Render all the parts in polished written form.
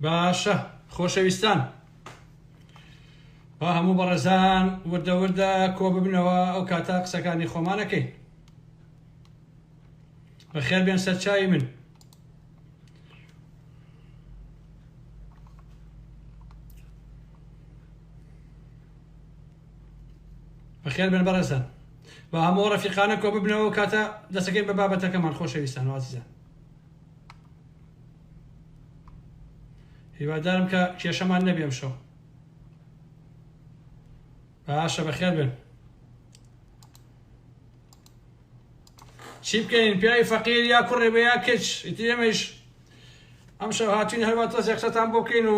باشە خۆشەویستان با هەموو بەڕێزان وردە وردە کۆ ببنەوە ئەو کاتە قسەکانی خۆمانەکەین. بەخێر بێن سەرچاوی من. بەخێر بێن بەڕێزان با هەموو ڕەفیقانە کۆ ببنەوە ئەو کاتە دەستەکەین بە بابەتەکەمان خۆشەویستان و عەزیزان. هیوادارم کە کێشەمان نەبێ ئەمشەو. باشە بەخێر بن. چی بکەین پیاوی فەقیر یا کوڕێ بە یا کچ ئیتر ئێمەش ئەمشەو هاتوین هەروە تۆزێک قسەتان بۆ بکەین و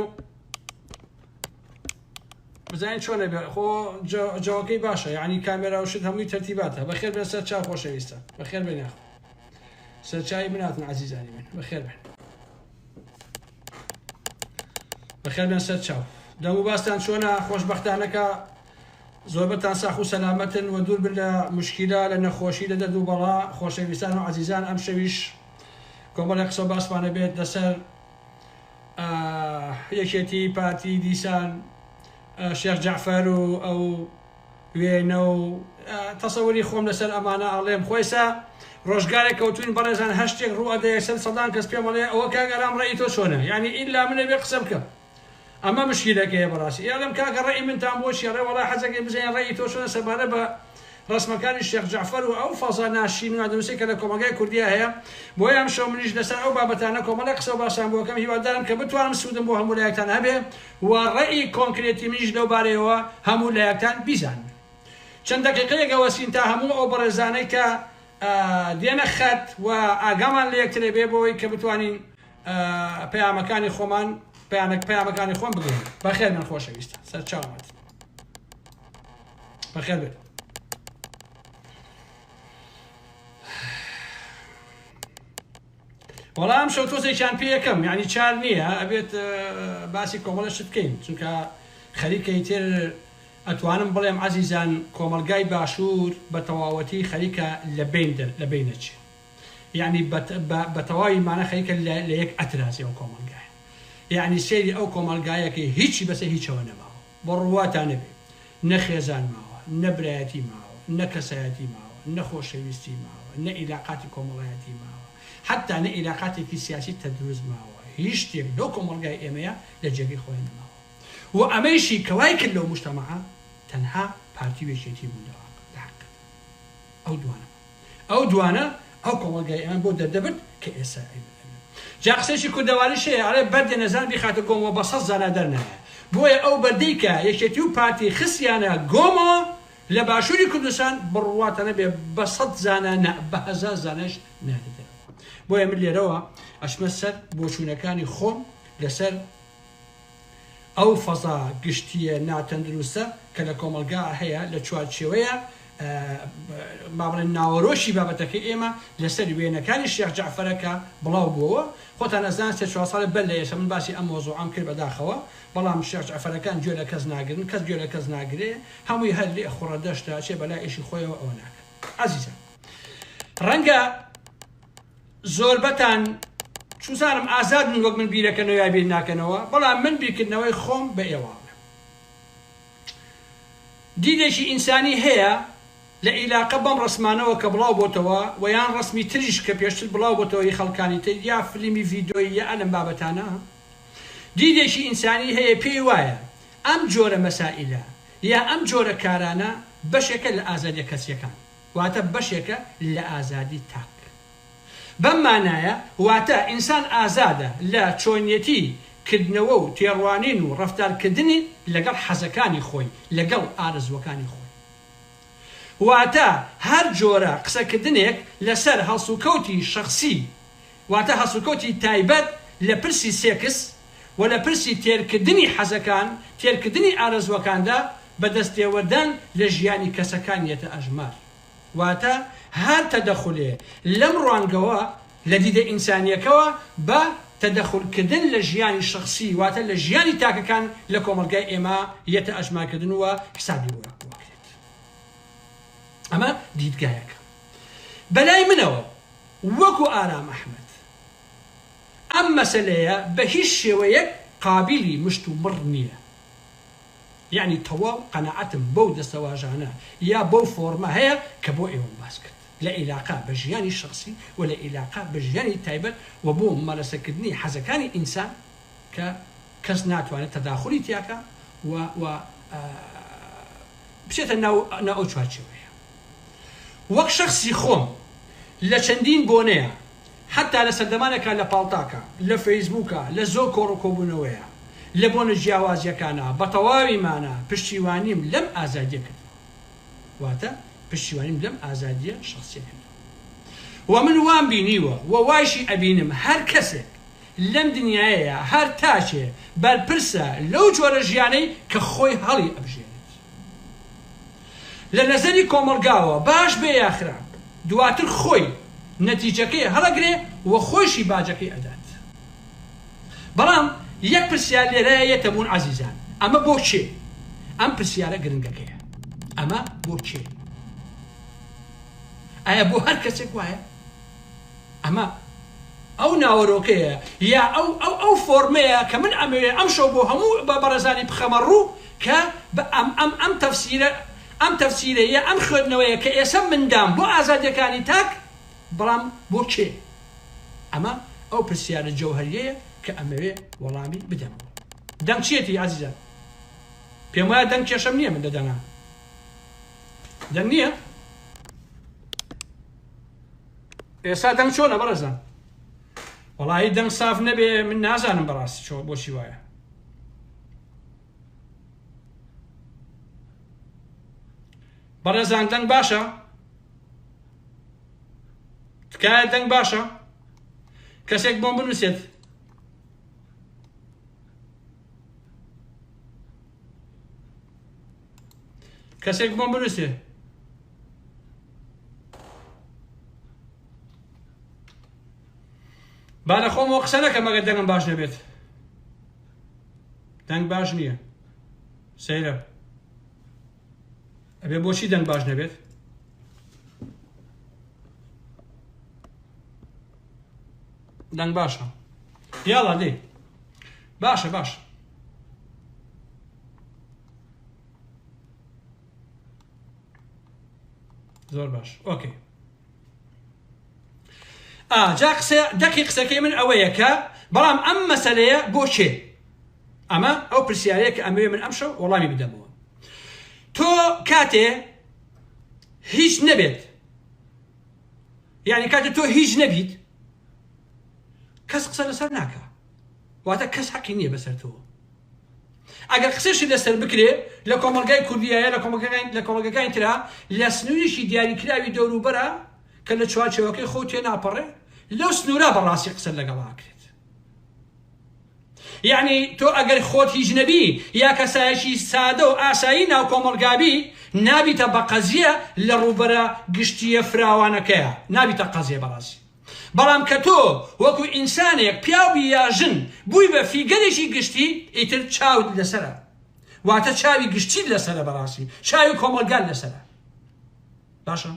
بزانین چۆنە بێ خۆ جەوەکەی باشە یعنی کامێرا و شت هەمووی تەرتیباتە. بەخێر بێن سەرچاو خۆشەویستە. بەخێر بێن یاخۆ سەرچاوی مناتن عەزیزانی من. بەخێر بێن. بەخێر بێن سەرچاو. دەم و باستان چۆنە خۆشبەختانەکە زۆربەتان ساخ و سەلامەتن و دوور بن لە موشکیلە لە نەخۆشی لە دەد و بەڵا خۆشەویستان و عەزیزان. ئەم شەویش کۆمەڵێک قسە و باسمانە بێت لەسەر یەکێتی پارتی دیسان شێخ جەعفەر و ئەو وێنە و تەسەووری خۆم لەسەر ئەمانە ئاڵێم خۆیسا ڕۆژگارێک کەوتوین بەڕێزان هەشتێک ڕوو ئەدەیە سەدان کەس پێم وەڵێ ئەوە کاگەرام ڕێی تۆ چۆنە یعنی ئیلا منە بێ قسە بکەم ئەمە مشکلەکەیە بەڕاستی یاڵم کاکە ڕێی منتان بۆچی ڕێ وەڵا حەزەکەی بزانین ڕێی تۆ چۆنە سەبارە بە ڕسمەکانی شێخ جەعفەر و ئەو فەزا ناشین و نادنووسی کە لە کۆمەلگای کوردیا هەیە بۆیە ئەم شەو منیش لەسەر ئەو بابەتانە کۆمەڵێک قسە و باسان بۆ بکەم هیوادارم کە بتوانم سوودم بۆ هەموو لایەکتان هەبێ و ڕێی کۆنکرێتی منیش لەو بارەیەوە هەموو لایەکتان بیزانن. چەند دەقیقەیەک ئەوەسین تا هەموو ئەو بەڕێزانەی کە دێنە خەت و ئاگامان لە یەکترێ بێ بۆی کە بتوانین پەیامەکانی خۆمان پەیامەکانی خۆم بگەین. بەخێر من خۆشەویستە سەرچاومەت. بەخێر بێت. وەڵام شەو تۆزێکیان پێ یەکەم یعنی چار نییە ئەبێت باسی کۆمەڵەشت بکەین چونکە خەریکەی تر ئەتوانم بڵێم عەزیزان کۆمەلگای باشوور بە تەواوەتی خەریکە لە بینەچێ یعنی بە تەواوی مانە خەریکە لە یەک ئەتراسی ئەو کۆمەلگای یعنی سێری ئەو کۆمەلگایەکە هیچی بەسە هیچەوە نەماوە بۆ ڕواتان نەبێ نە خێزان ماوە نە برایەتی ماوە نە کەسایەتی ماوە نە خۆشەویستی ماوە نە ئیلاقاتی کۆمەڵایەتی ماوە حتى نە علاقاتێکی سیاسی تەدروست ماوە هیچ شتێک لەو کۆمەلگای ئێمەیە لە جێگەی خۆی نەماوە و ئەمەیشی کەوای کرد لەو مجتەمەعە تەنها پارتی وێچێتی بوودەوە ئەو دوانە ئەو کۆمەلگای ئێمە بۆ دەردەبرد کە ئێستا جا قسەیەکی کوردەواریش هەیە ئەڵێ بەردێ نەزان بیخاتە گۆمەوە بە 100 زانە دەرنایە بۆیە ئەو بەردەی کە یەکێتی و پارتی خستیانە گۆمەوە لە باشووری کوردستان بڕواتەنە بێ بە 100 زانە بە 1000 زانەش نادەدەن. بۆیە من لێرەوە ئەچمە سەر بۆچوونەکانی خۆم لەسەر ئەو فەزا گشتیە ناتەندروستە کە لە کۆمەلگا هەیە لە چوارچێوەیە با بڵێن ناوەڕۆشی بابەتەکەی ئێمە لەسەر وێنەکانی شێخ جەعفەرەکە بڵاو بووەوە. خۆتان ئەزانن 3-4 ساڵە بەر لە ئێستا من باسی ئەم مۆزوعام کرد بەداخەوە بەڵام شێخ جەعفەرەکان گوێ لە کەس ناگرن کەس گوێ لە کەس ناگرێ هەمووی هەر لێ خوڕە دەشتە چێ بەلای ئیشی خۆیەوە ئەوە ناکە. عەزیزان ڕەنگە زۆربەتان چوزانم ئازاد من وەک من بیرەکەنەوە یا بیر ناکەنەوە بەڵام من بیرکردنەوەی خۆم بە ئێوانە دیدێکی ئینسانی هەیە لە عیلاقە بەم ڕسمانەوە کە بڵاو بۆتەوە و یان ڕسمی تریش کە پێشتر بڵاو بۆتەوەی خەڵکانی تر یا فلیمی ڤیدۆیی یا ئەلەم بابەتانە دیدێکی ئینسانی هەیە پێی وایە ئەم جۆرە مەسائلە یا ئەم جۆرە کارانە بەشێکە لە ئازادیە کەسیەکان واتە بەشێکە لە ئازادی تاک بەم مانایە واتە ئینسان ئازادە لە چۆنیەتی کردنەوە و تێڕوانین و ڕەفتارکردنی لەگەڵ حەزەکانی خۆی لەگەڵ ئارزوەکانی خۆی واتە هەر جۆرە قسەکردنێک لەسەر هەڵسوکەوتی شەخسی واتە هەڵسوکەوتی تایبەت لە پرسی سێکس و لە پرسی تێرکردنی حەزەکان تێرکردنی ئارزوەکاندا بەدەستێوەردان لە ژیانی کەسەکانیەتە ئەژمار واتە هەر تەدەخولێ لەم ڕوانگەوە لە دیدە ئینسانیەکەوە بە تەدەخولکردن لە ژیانی شخصی واتە لە ژیانی تاکەکان لە کۆمەلگای ئێمە یەتە ئەژمارکردن وە حسابی وەکرێت. ئەمە دیدگایەکە. بەلای منەوە وەکو ئارام ئەحمەد ئەم مەسەلەیە بە هیچ شێوەیەک قابلی مشت و مڕ نییە. یعنی تەواو قەنەعەتم بەو دەستەواژانە یا بەو فۆرمە هەیە کە بۆ ئێوەم باس کرد لە عیلاقا بە ژیانی شخصی و لە عیلاقا بە ژیانی تایبەت و بۆ مەلەسەکردنی حەزەکانی ئینسان کە کەس ناتوانێت تەداخلی تیاکە و بچێتە ناو ئەو چوارچێوەیە. وەک شخصی خۆم لە چەندین بۆنەیە حتا لە سەردەمانێکە لە پاڵتاکە لە فەیسبووکە لە زۆر کۆڕکۆبوونەوەیە لە بۆنە جیاوازیەکانە بە تەواویمانە پشتیوانیم لەم ئازادیە کرد واتە پشتیوانیم لەم ئازادیە شخصیە کرد و من وام بینیوە و وایشی ئەبینم هەر کەسێک لەم دنیاەیە هەر تاچێ بەرپرسە لەو جۆرە ژیانەی کە خۆی هەڵی ئەبژێنێت لە نەزەری کۆمەڵگاوە باش بێ یاخرا دواتر خۆی نەتیجەکەی هەڵەگرێ و خۆشی باجەکەی ئەدات. بەڵام یەک پرسیار لێرەیە یەتەبوون عەزیزان، ئەمە بۆ چێ؟ ئەم پرسیارە گرنگەکەیە. ئەمە بۆ چێ؟ ئایا بۆ هەر کەسێک وایە؟ ئەمە ئەو ناوەڕۆکەیە یا ئەو فۆرمەیە کە من ئەمەوێ ئەم شەو بۆ هەموو بە بەڕێزانی بخەمە ڕوو کە ئەم تەفسیرەیە ئەم خوێندنەوەیە کە ئێستا مندام بۆ ئازادیەکانی تاک، بەڵام بۆ چێ؟ ئەمە ئەو پرسیارە جەوهەریەیە کە ئەمەوێ وەڵامی بدەمەوە. دەنگ چیەتی عەزیزان؟ پێم وایە دەنگ کێشەم نییە من دەدەنا. دەنگ نییە؟ ئێستا دەنگ چۆنە بەڕێزان؟ وەڵاهی دەنگ ساف نەبێ من نازانم بەڕاستی چۆ بۆچی وایە. بەڕێزان دەنگ باشە؟ تکایە دەنگ باشە؟ کەسێک بۆم بنووسێت. کەسێک بۆم بنووسێ. با لە خۆمەوە قسە نەکەم ئەگەر دەنگم باش نەبێت. دەنگ باش نییە. سەیرە. ئەبێ بۆچی دەنگ باش نەبێت؟ دەنگ باشە. یاڵا دێ. باشە باشە. زۆر باش. ئۆکێ. جا دەکی قسەکەی من ئەوەیە کە بەڵام ئەم مەسەلەیە بۆ چێ؟ ئەمە ئەو پرسیارەیە کە ئەمەوێ من ئەم شەو وەڵامی بدەمەوە. تۆ کاتێ هیچ نەبێت، یعنی کاتێ تۆ هیچ نەبیت، کەس قسە لەسەر ناکە، واتە کەس حەقی نییە بەسەر تۆ. ئەگەر قسەشی لەسەر بکرێ لە کۆمەلگای کوردیایە لە کۆمەلگەکانی ترا لە سنووریشی دیاریکراوی دەوروبەرە کە لە چوارچێوەکەی خۆ تێ ناپەڕێ لەو سنوورە بەڕاستی قسە لەگەڵا کرێت. یعنی تۆ ئەگەر خۆت هیچ نەبی یا کەسایەکی سادە و ئاسایی ناو کۆمەلگابی نابیتە بە قەزیە لە ڕووبەرە گشتیە فراوانەکەیە، نابیتە قەزیە بەڕاستی. بەڵام کە تۆ وەکو ئینسانێک پیاوی یا ژن بووی بە فیگەرێکی گشتی ئیتر چاوت لەسەرە، واتە چاوی گشتیت لەسەرە بەڕاستی، چاوی کۆمەلگان لەسەرە. باشە؟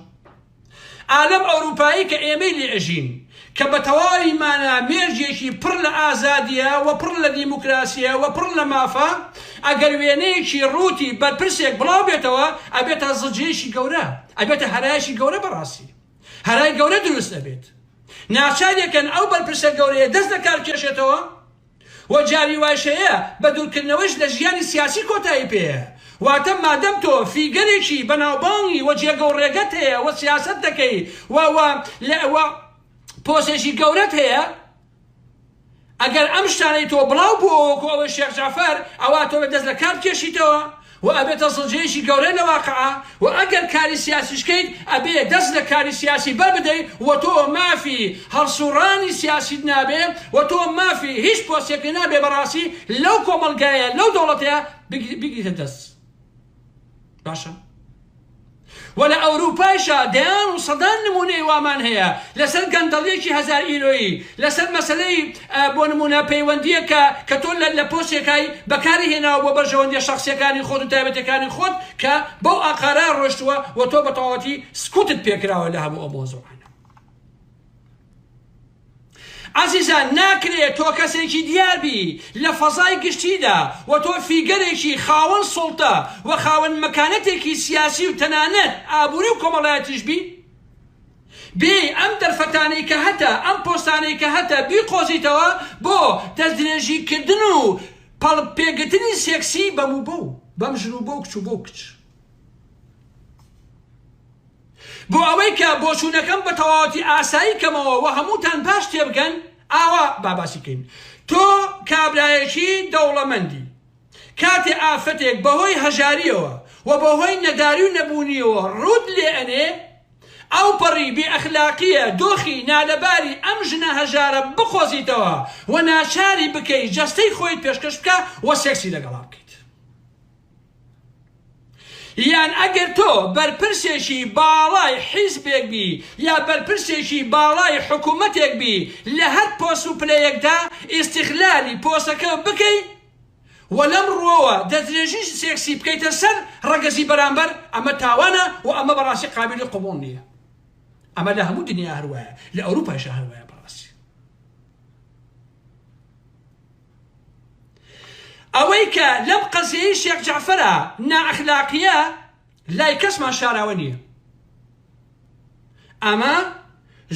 عالم ئەوروپایی کە ئێمەی لێ ئەژین کە بە تەواویمانە مێرجێکی پڕ لە ئازادیە و پڕ لە دیموکراسیە و پڕ لە مافە، ئەگەر وێنەیەکی ڕووتی بەرپرسێک بڵاو بێتەوە ئەبێتە زجێشی گەورە، ئەبێتە هەرایشی گەورە بەڕاستی. هەرای گەورە دروست ئەبێت. ناچارێکن ئەو بەرپرسە گەورەیە دەست لە کار کێشێتەوە و جاری واشەیە بە دوورکردنەوەش لە ژیانی سیاسی کۆتایی پێەیە. واتە مادەم تۆ فیگەرێکی بەناوبانگی و جێگە و ڕێگەت هەیە و سیاست دەکەی و پۆسێکی گەورەت هەیە، ئەگەر ئەم شتانەی تۆ بڵاو بووەوەکو ئەوە شێخ جعفەر ئەوە تۆ دەست لە کار کێشیتەوە و ئەبێتە سڵجەیەکی گەورەی لە واقعە و ئەگەر کاری سیاسیشکەیت ئەبێ دەست لە کاری سیاسی بەربدەیت و تۆ مافی هەڵسوڕانی سیاسیت نابێ و تۆ مافی هیچ پۆستێکی نابێ بەڕاستی لەو کۆمەلگایە لەو دەوڵەتەیە بگریتە دەست. باشە؟ و لە ئەوروپایشە دەیان و سەدان نمونەی وامان هەیە لەسەر گەندەڵیەکی 1000 ئیرۆیی، لەسەر مەسەلەی بۆ نمونە پەیوەندیە کە تۆ لە پۆستێکای بەکاری هێناوە بۆ بەرژەوەندیە شەخسیەکانی خۆت و تایبەتەکانی خۆت کە بەو ئاقارە ڕۆشتووە و تۆ بە تەواوەتی سکوتت پێکراوە لە هەموو ئەو مۆزوعانە. عزیزان ناکرێت تۆ کەسێکی دیاربی لە فەزای گشتیدا و تۆ فیگەرێکی خاوەن سوڵتە و خاوەن مەکانەتێکی سیاسی و تەنانەت ئابووری و کۆمەڵایەتیش بی بێ ئەم دەرفەتانەی کە هەتە ئەم پۆستانەی کە هەتە بیقۆزیتەوە بۆ دەستدرێژیکردن و پێگرتنی سێکسی بەم و بەو بەم ژن و بۆ کچ و بۆ کچ بۆ ئەوەی کە بۆچوونەکەم بە تەواوەتی ئاسایی کەمەوە و هەمووتان باش تێبگەن ئاوا باباسیکەین تۆ کابرایەکی دەوڵەمەندی کاتێ ئافەتێک بەهۆی هەژاریەوە و بەهۆی نەداری و نەبوونیەوە ڕوود لێ ئەنێ ئەو پەڕی بێئەخلاقیە دۆخی نالەباری ئەم ژنە هەژارە بخۆزیتەوە و ناچاری بکەی جەستەی خۆیت پێشکەش بکە و سێکسی لەگەڵا بکەیت یان ئەگەر تۆ بەرپرسێکی باڵای حیزبێک بی یا بەرپرسێکی باڵای حکوومەتێک بی لە هەر پۆست و پلەیەکدا ئیستیغلالی پۆستەکە بکەی و لەم ڕۆوە دەستدرێژی سێکسی بکەیتە سەر ڕەگەزی بەرامبەر ئەمە تاوانە و ئەمە بەڕاستی قابلی قبوڵ نییە ئەمە لە هەموو دنیا هەروایە لە ئەوروپایشە هەروایە بەڕاستی ئەوەی کە لەم قەزیەی شێخ جەعفەرە نائەخلاقیە لای کەسمان شاراوە نییە ئەمە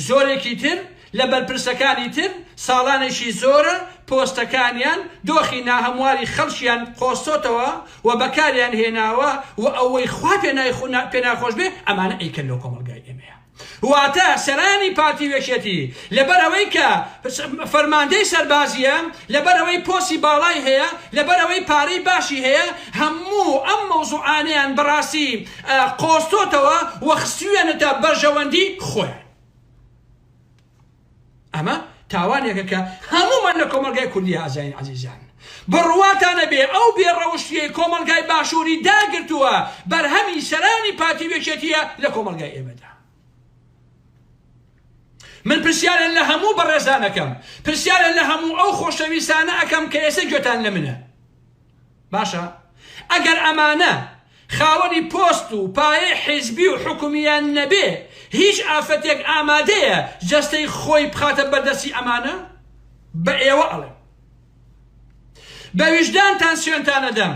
زۆرێکی تر لە بەرپرسەکانی تر ساڵانێکی زۆرە پۆستەکانیان دۆخی ناهەمواری خەڵکیان قۆستۆتەوە و بەکاریان هێناوە و ئەوەی خوا پێ ناخۆش بێ ئەمانە ئەیکەن لەو کۆمەلگای ئێمەیە واتە سەرانی پارتی وێشێتی لەبەرەوەی کە فەرماندەی سەربازیە لەبەرەوەی پۆستی باڵای هەیە لەبەرەوەی پارەی باشی هەیە هەموو ئەم مەوزوعانەیان بەڕاستی قۆستۆتەوە و خستوێنێتە بەرژەوەندی خۆیان ئەمە تاوانێکە کە هەموومان لە کۆمەلگای کوردی ئازاین عەزیزان بڕواتانە بێ ئەو بێڕەوشتیەی کۆمەلگای باشووری داگرتووە بەرهەمی سەرانی پارتی وێشێتیە لە کۆمەلگای ئێمەدا من پرسیارن لە هەموو بەڕێزانەکەم پرسیارن لە هەموو ئەو خۆشەویستانە ئەەکەم کە ئێستا گوێتان لە منە باشە ئەگەر ئەمانە خاوەنی پۆست و پایەی حیزبی و حکومیان نەبێ هیچ ئافەتێک ئامادەیە جەستەی خۆی بخاتە بەردەستی ئەمانە بە ئێوە ئەڵێ بە ویژدانتان سوێنتانە دەم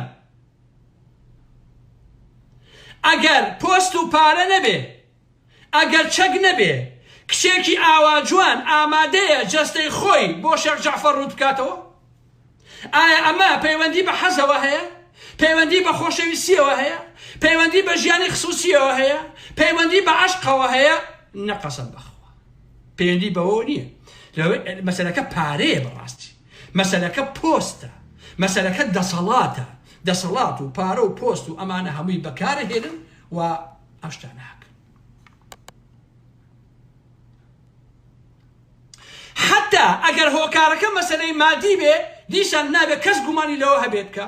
ئەگەر پۆست و پارە نەبێ ئەگەر چەک نەبێ کچێکی ئاوا جوان ئامادەیە جەستەی خۆی بۆ شێخ جەعفەر ڕوود بکاتەوە ئایا ئەمە پەیوەندی بە حەزەوە هەیە پەیوەندی بە خۆشەویستیەوە هەیە پەیوەندی بە ژیانی خسووسیەوە هەیە پەیوەندی بە عەشقەوە هەیە نەقەسەم بەخوا پەیوەندی بەوە نییە مەسەلەکە پارەیە بەڕاستی مەسەلەکە پۆستە مەسەلەکە دەسەڵاتە دەسەڵات و پارە و پۆست و ئەمانە هەمووی بەکارهێنن و ئەم شتانە حتى ئەگەر هۆکارەکە مەسەلەی مادی بێ دیسان نابێت کەس گومانی لەوە هەبێت کە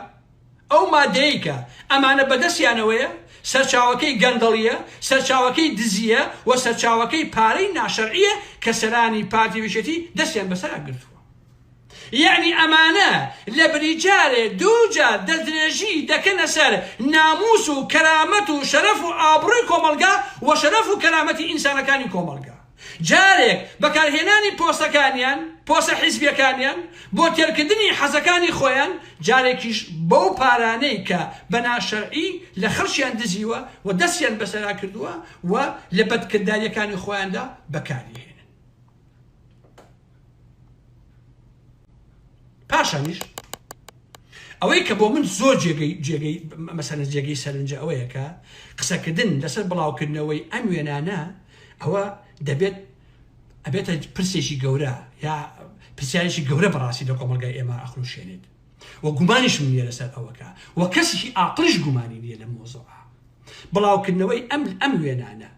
ئەو مادەیەکە ئەمانە بەدەستیانەوەیە سەرچاوەکەی گەندەڵیە سەرچاوەکەی دزیە و سەرچاوەکەی پارەی ناشەرعیە کە سەرانی پارتی وێشێتی دەستیان بەسەرا گرتووە یعنی ئەمانە لە بریجارێ دووجار دەستدرێژی دەکەنە سەر ناموس و کەرامەت و شەرەف و ئابڕووی کۆمەلگا و شەرەف و کەرامەتی ئینسانەکانی کۆمەلگا جارێک بەکارهێنانی پۆستەکانیان پۆستە حیزبیەکانیان بۆ تێرکردنی حەزەکانی خۆیان جارێکیش بەو پارانەی کە بە ناشەرعی لە خەڵکیان دزیوە و دەستیان بەسەرا کردووە و لە بەدکرداریەکانی خۆیاندا بەکاریهێنن پاشانیش ئەوەی کە بۆ من زۆر جێگەی مەسەلەن جێگەی سەرنجە ئەوەیە کە قسەکردن لەسەر بڵاوکردنەوەی ئەم وێنانە ئەوە دەبێت ئەبێتە پرسێکی گەورە یا پرسیارێکی گەورە بەڕاستی لە کۆمەلگای ئێمە ئەخروشێنێت و گومانیشم نییە لەسەر ئەوەکە و کەسێکی ئاقلش گومانی نییە لە مۆزوعە بڵاوکردنەوەی ئەم وێنانە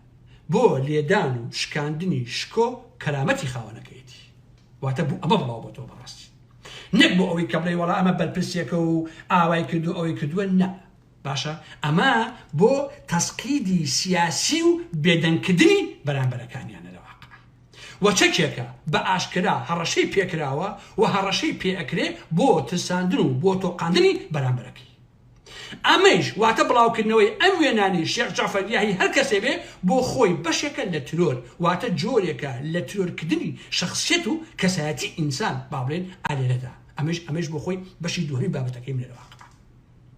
بۆ لێدان و شکاندنی شکۆ کەرامەتی خاوەنەکەیەتی واتە ئەمە بڵاو بۆ تۆ بەڕاستی نەک بۆ ئەوەی کە بڵێ وەڵا ئەمە بەرپرسێکە و ئاوای کردو ئەوەی کردووە نە باشە ئەمە بۆ تەسقیدی سیاسی و بێدەنگکردنی بەرامبەرەکانیانە لە واقع و چەکێکە بە ئاشکرا هەڕەشەی پێکراوە و هەڕەشەی پێئەکرێ بۆ ترساندن و بۆ تۆقاندنی بەرامبەرەکەی ئەمەش واتە بڵاوکردنەوەی ئەم وێنانی شێخ جعفەر یاهی هەر کەسێ بێ بۆ خۆی بەشێکە لە ترۆر واتە جۆرێکە لە ترۆرکردنی شخصیت و کەسایەتی ئینسان با بڵێن ئالێرەدا ئەمەش بۆ خۆی بەشی دووهەمی بابەتەکەی منێرەوە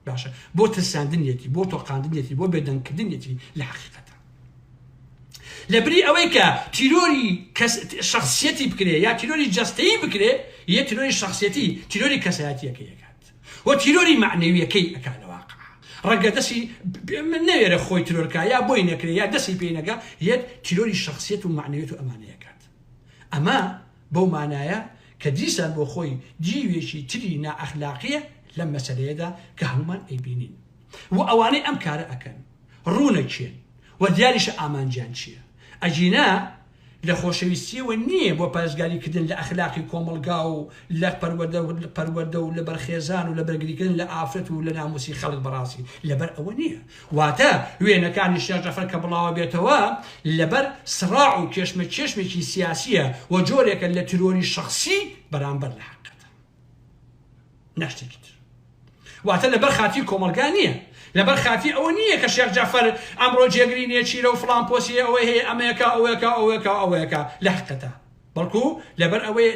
باشە بۆ ترساندنیەتی بۆ تۆقاندنیەتی بۆ بێدەنگکردنیەتی لە حەقیقەتە لەبری ئەوەی کە تیرۆری شخصیەتی بکرێ یا تیرۆری جەستەیی بکرێ یە تیرۆری شخصیەتی تیرۆری کەسایەتیەکەی ئەکات و تیرۆری معنەویەکەی ئەکات لە واقع ڕەنگە دەستی نەوێرە خۆی ترۆرکە یا بۆی نەکرێ یا دەستی پێی نەکا یەک تیرۆری شخصیەت و معنەویەت و ئەمانەیەکات ئەمە بەو مانایە کە دیسان بۆ خۆی جیوێکی تری نائەخلاقیە لەم مەسەلەیەدا کە هەمومان ئەیبینین و ئەوانەی ئەم کارە ئەکەن ڕوونەکێن و دیاریشە ئامانجیان چییە ئەجینا لە خۆشەویستیەوە نییە بۆ پارێزگاریکردن لە ئەخلاقی کۆمەلگا و لە پەروەردە و لە بەرخێزان و لە بەرگریکردن لە ئافرەت و لە ناموسی خەڵک بەڕاستی لەبەر ئەوە نییە واتە وێنەکانی شێخ جەعفەر کە بڵاوە بێتەوە لەبەر سڕاع و کێشمێکی سیاسیە و جۆرێکە لە ترۆری شخصی بەرامبەر لە حەقەتە نەشتێکی تر واتە لەبەر خاتی کۆمەلگا نییە لەبەر خاتی ئەوە نییە کە شێخ جەعفەر ئەمڕۆ جێگرینێ چیرە و فڵان پۆسی ئەوەی هەیە ئەمەیەکە ئەوەیەکە لە حەقەتە بەڵکو لەبەر ئەوەی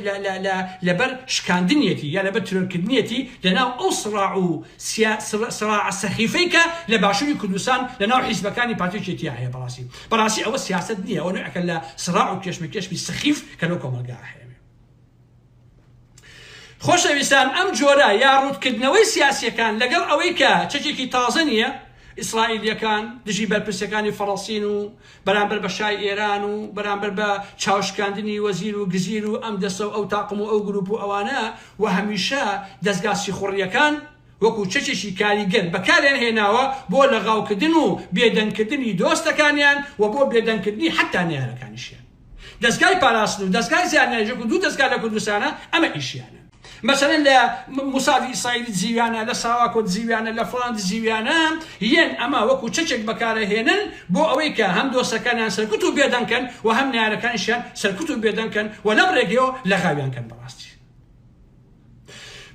لەبەر شکاندنیەتی یا لەبەر ترۆرکردنیەتی لەناو ئەو سڕاع و سڕاع سەخیفەی کە لە باشووری کوردستان لەناو حیزبەکانی پارتیەکێتیا هەیە بەڕاستی ئەوە سیاست نییە ئەوە نوعێکە لە سڕاع و کێشمی سەخیف کە لەو کۆمەلگا هەیە خۆشەویستان ئەم جۆرە یا ڕوودکردنەوەی سیاسیەکان لەگەڵ ئەوەی کە چەکێکی تازە نییە ئیسرائیلیەکان دژی بەرپرسەکانی فەڵەستین و بەرامبەر بە شای ئێران و بەرامبەر بە چاوشکاندنی وەزیر و گزیر و ئەم دەستە و ئەو تاقم و ئەو گروپ و ئەوانە و هەمیشە دەستگا سیخوڕیەکان وەکو چەکێکی کاریگەر بەکاریان هێناوە بۆ لەغاوکردن و بێدەنگکردنی دۆستەکانیان و بۆ بێدەنگکردنی حتا نێرەکانیشیان دەستگای پاراستن و دەستگای زیانێژێک و دوو دەستگا لە کوردستانە ئەمە ئیشیانە مثلا لە موسادی ئیسرائیلی زیویانە لە ساواکۆ زیویانە لە فڵاند زیویانە یەن ئەمە وەکو چەکێک بەکارەهێنن بۆ ئەوەی کە هەم دۆستەکانیان سەرکوت و بێدەنگکەن و هەم نارەکانیشیان سەرکوت و بێدەنگکەن و لەم ڕێگەیەوە لەغاویانکەن بەڕاستی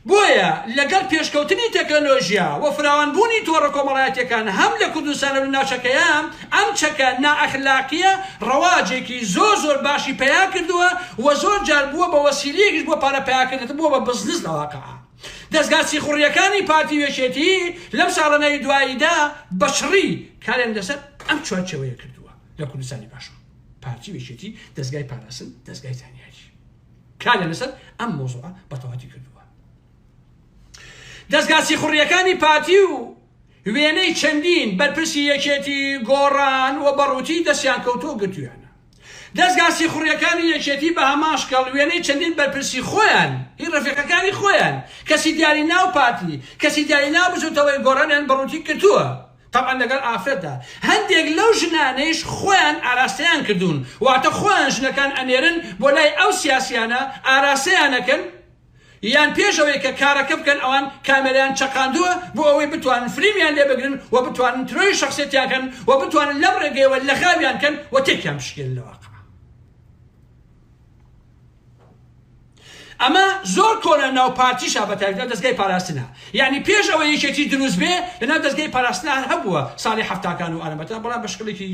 بۆیە لەگەڵ پێشکەوتنی تەکنۆلۆژیا و فراوانبوونی تۆڕە کۆمەڵایەتیەکان هەم لە کوردستان و ناوچەکەیە ئەم چەکە نائەخلاقیە ڕەواجێکی زۆر باشی پەیا کردووە و زۆر جار بووە بە وەسیلەیەکیش بۆ پارە پەیاکردن بووە بە بزنس لە واقعە دەستگا سیخوڕیەکانی پارتی وێچێتی لەم ساڵانەی دواییدا بەشڕی کاریان لەسەر ئەم چوارچێوەیە کردووە لە کوردستانی باشوور پارتی وێچێتی دەستگای پاراستن دەستگای زانیاری کاریان لەسەر ئەم مۆزوعە بەتەواتی کردووە دەستگا سیخوڕیەکانی پارتی و وێنەی چەندین بەرپرسی یەکێتی گۆڕان و بەڕووتی دەستیان کەوتۆ گرتویانە دەستگا سیخوڕیەکانی یەکێتی بە هەماشکەڵ وێنەی چەندین بەرپرسی خۆیان هی ڕەفیقەکانی خۆیان کەسی دیاری ناو پارتی کەسی دیاری ناو بزوتەوەی گۆڕانیان بەڕووتی کردووە طبعا لەگەڵ ئافرەتدا هەندێک لەو ژنانەیش خۆیان ئاراستەیان کردوون واتە خۆیان ژنەکان ئەنێرن بۆ لای ئەو سیاسیانە ئاراستەیانەکەن یان پێشەوەی کە کارەکە بکەن ئەوان کامێرایان چەقاندووە بۆ ئەوەی بتوانن فریمیان لێ بگرن و بتوانن ترۆی شخصیەتیانکەن و بتوانن لەم ڕێگەیەوە لە خاویانکەن و تێکیان بشکێن لە واقع ئەمە زۆر کۆنە ناو پارتیشا بەتایبەتی دەستگای پاراستنە یعنی پێش ئەوەی یەکێتی دروست بێ لەناو دەستگای پاراستنە هەبووە ساڵی هەفتاکان و ئالەمەتە بەڵام بە شکلێکی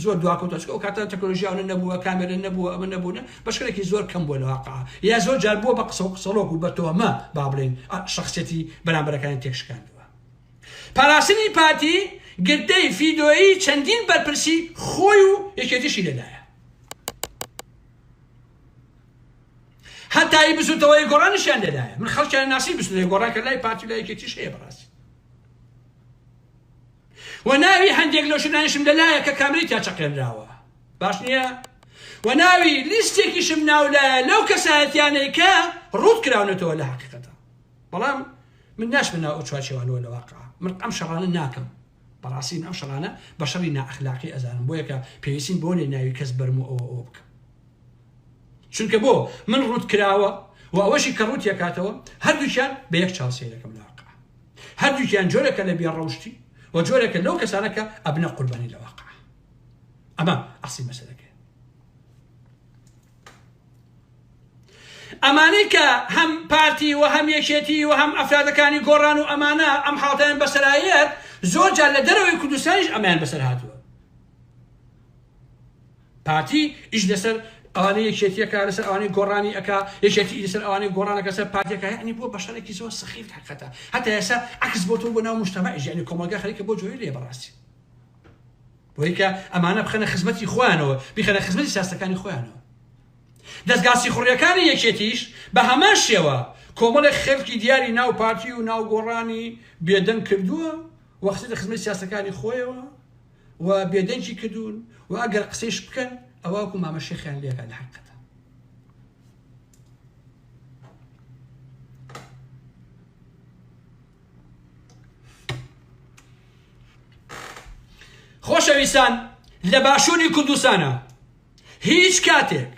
زۆر دواکەوتە ئەو کاتە تەکنۆلۆژیاوە نەبووە کامێرە نەبووە ئەمە نەبوونە بە شکلێکی زۆر کەم بووە لە واقع یا زۆر جار بووە بە قسە و قسەڵۆک و بە تۆمە با بڵێن شخصیەتی بەرامبەرەکانی تێکشکاندووە پاراستنی پارتی گردەی ڤیدۆیی چەندین بەرپرسی خۆی و یەکێتیشی لەدایە هەتایی بزوتەوەی گۆڕانیشیان لەدایە من خەڵکیان ناسی بزوتەوەی گۆڕان کە لای پارتی لای یەکێتیش هەیە بەڕاستی و ناوی هەندێک لەو شتانیشم لەلایە کە کامێرەی چەقێنراوە باش نییە و ناوی لیستێکیشم ناولایە لەو کەسایەتیانەی کە ڕوود کراونەتەوە لە حەقیقەتە بەڵام من ناشمنە ئەو چوارچێوانەوە لە واقع من ئەم شەڕانە ناکەم بەڕاستی ئەم شەڕانە بە شەڕی نائەخلاقی ئەزانم بۆیە کە پێویستیم بۆ لێ ناوی کەس بەرم و ئەوە بکەم چونکە بۆ من ڕوود کراوە و ئەوەشی کە ڕوود یەکاتەوە هەردووکیان بە یەک چاوسێرەکەم لە واقع هەردووکیان جۆرێکە لە بێڕەوشتی و جۆرێکە لەو کەسانەکە ئەبنە قوربانی لە واقع ئەمە ئەسی مەسەلەکە ئەمانەی کە هەم پارتی و هەم یەکێتی و هەم ئەفرادەکانی گۆڕان و ئەمانە ئەم حاڵەتیان بەسەرایەت زۆر جار لە دەرەوەی کوردستانیش ئەمایان بەسەر هاتووە. پارتی ئیش لەسەر ئەوانەی یەکێتیەکە لەسەر ئەوانەی گۆڕانی ئەکا یەکێتی لەسەر ئەوانەی گۆڕانەکە سەر پارتیەکە یعنی بۆ بەشارێکی زۆر سەخیف حقیقەتە هەتا ئێستا عکس بۆتەوە بۆ ناو موجتەمەعیش یعنی کۆمەلگا خەریکە بۆ جۆی لێ بەڕاستی بۆی کە ئەمانە بخەنە خزمەتی خۆیانەوە بیخەنە خزمەتی سیاسەتەکانی خۆیانەوە. دەستگا سیخوڕیەکانی یەکێتیش بە هەمان شێوە کۆمەڵێک خەڵکی دیاری ناو پارتی و ناو گۆڕانی بێدەنگ کردووە وەختی لە خزمەتی سیاسەتەکانی خۆیەوە و بێدەنگی کردوون و ئەگەر قسەیش بکەن ئەوەکو مامەشێخیان لێکە لە حقیقەتە. خۆشەویستان لە باشووری کوردستانە هیچ کاتێک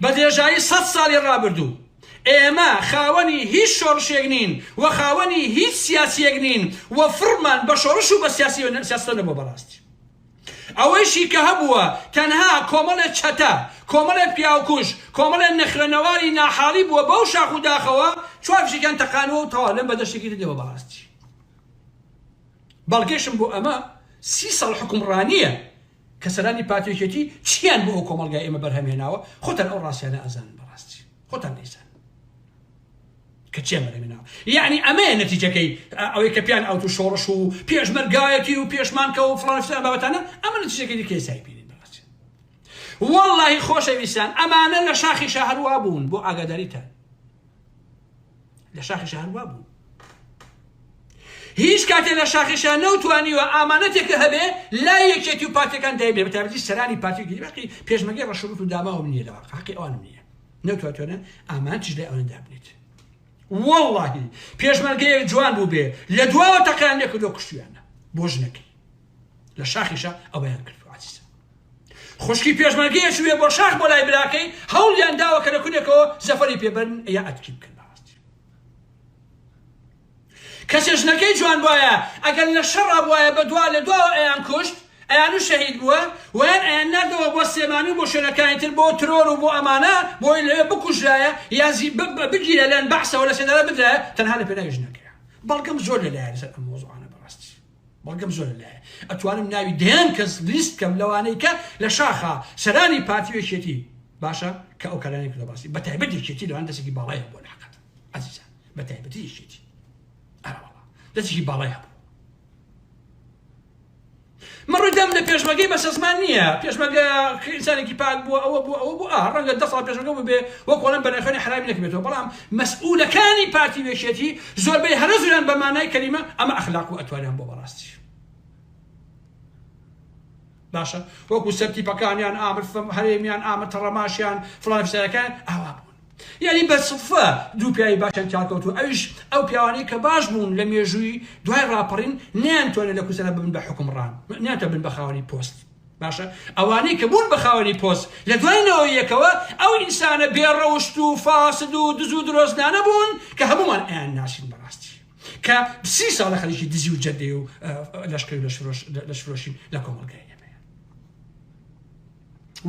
بە درێژایی 100 ساڵی ڕابردوو ئێمە خاوەنی هیچ شۆڕشێک نین و خاوەنی هیچ سیاسیەک نین و فڕمان بە شۆڕش و بە سیاستە نەبوو بەڕاستی. ئەوەیشی کە هەبووە تەنها کۆمەڵێک چەتە کۆمەڵێک پیاوکوش کۆمەڵێک نەخوێنەواری ناحاڵی بووە بەو شاخ و داخەوە چوارفشێکیان تەقانەوە و تەواو لەم بەدەشتێکی دێەوە بەڕاستی. بەڵگەشم بۆ ئەمە 30 ساڵ حکومڕانیە کە سەرانی پارتیەکێتی چیان بۆ ئەو کۆمەلگای ئێمە بەرهەمهێناوە خۆتان ئەو ڕاستیانە ئەزانن بەڕاستی خۆتان نەیزانن کە چیان بەرهەمهێناوە. یعنی ئەمەیە نەتیجەکەی ئەوەی کە پیان ئەوتو شۆڕش و پێشمەرگایەتی و پێشمانکە و فڵان فلان بابەتانە ئەمە نەتیجەکەی دیکە ئێستا بینین بەڕاستی. وەڵڵاهی خۆشەویستان ئەمانە لە شاخی شەهروا بوون بۆ ئاگاداریتان لە شاخی شەهروا بوون. هیچ کاتێ لە شاخیشان نەوتوانیوە ئامانەتێکە هەبێ لا یەکێتی و پارتیەکان دایبێ بە تایبەتی سەرانی پارتیەکەی باقی پێشمەرگەی ڕەشەوت و داماوەم نییە لەوە حەقی ئەوانم نییە نەوتوانێت ئامانەتیش لای ئەوەن دابنێت. وەڵڵاهی پێشمەرگەیەک جوان بوو بێ لە دواوە تەقیان لێ کردو کوشتیانە بۆ ژنەکەی لە شاخیشە ئەوەیان کردو عزیزە. خوشکی پێشمەرگەیەک بێ بۆ شاخ بۆ لای براکەی هەوڵیان داوە کە لە کونێکەوە زەفەری پێبەرن یا ئەتکی بکەن. کەسێ ژنەکەی جوان بواە ئەگەر لە شەڕا بواە بە دوا لە دواوە ئەیان کوشت ئەیان و شەهید بووە ویان ئەیان نردەوە بۆ سێمانی و بۆ شوێنەکانی تر بۆ ترۆر و بۆ ئەمانە بۆی لەوێ بکوژایە یازی بگیرە لەن بەحسەوە لە سێدارە بدرایە تەنها لە پێناوی ژنەکەیە. بەڵگەم زۆر لەلایە لەسەر ئەم مۆزوعانە بەڕاستی بەڵگەم زۆر لەلایە ئەتوانم ناوی دەیان کەس لیست کەم لەوانەی کە لە شاخە سەرانی پارتی یەکێتی باشە کە ئەو کارانەی کردە بەڕاستی بە تایبەت یەکێتی لەوان دەستێکی باڵایە بۆ لە حەقیقەت عەزیزان بە تایبەتی یەکێتی دەستێکی باڵای هەبوو. مەڕووی دەم لە پێشمەرگەی بەس ئەزمان نییە پێشمەرگە ئینسانێکی پاک بووە ئەوە بوو ئەوە بوو ڕەنگە 10 ساڵ پێشمەرگە بێ وەک وەڵام بەنرخەوەنی حرامی نەکرێتەوە بەڵام مەسئولەکانی پارتی وێشێتی زۆربەی هەرە زۆریان بە مانای کەلیمە ئەمە ئەخلاق و ئەتوانیان بۆ بەڕاستی باشە وەکو سەرتیپەکانیان ئامر هەرێمیان ئامر تەڕەماشیان فڵان فیسەرەکان ئاوا بوون. یعنی بە سڵفە دوو پیاوی باشیان چاکەوتو ئەویش ئەو پیاوانەی کە باش بوون لە مێژووی دوای ڕاپەڕین نیانتوانێت لە کوسەرە ببن بە حکومڕان نیانتە بن بە خاوەنی پۆست باشە ئەوانەی کە بوون بە خاوەنی پۆست لە دوایەوە یەکەوە ئەو ئینسانە بێڕەوشت و فاسد و دز و درۆزنانە بوون کە هەمومان ئەیان ناسین بەڕاستی کە 30 ساڵە خەریکی دزی و جەردەی و لەشکری لە شفرۆشین لە کۆمەڵگای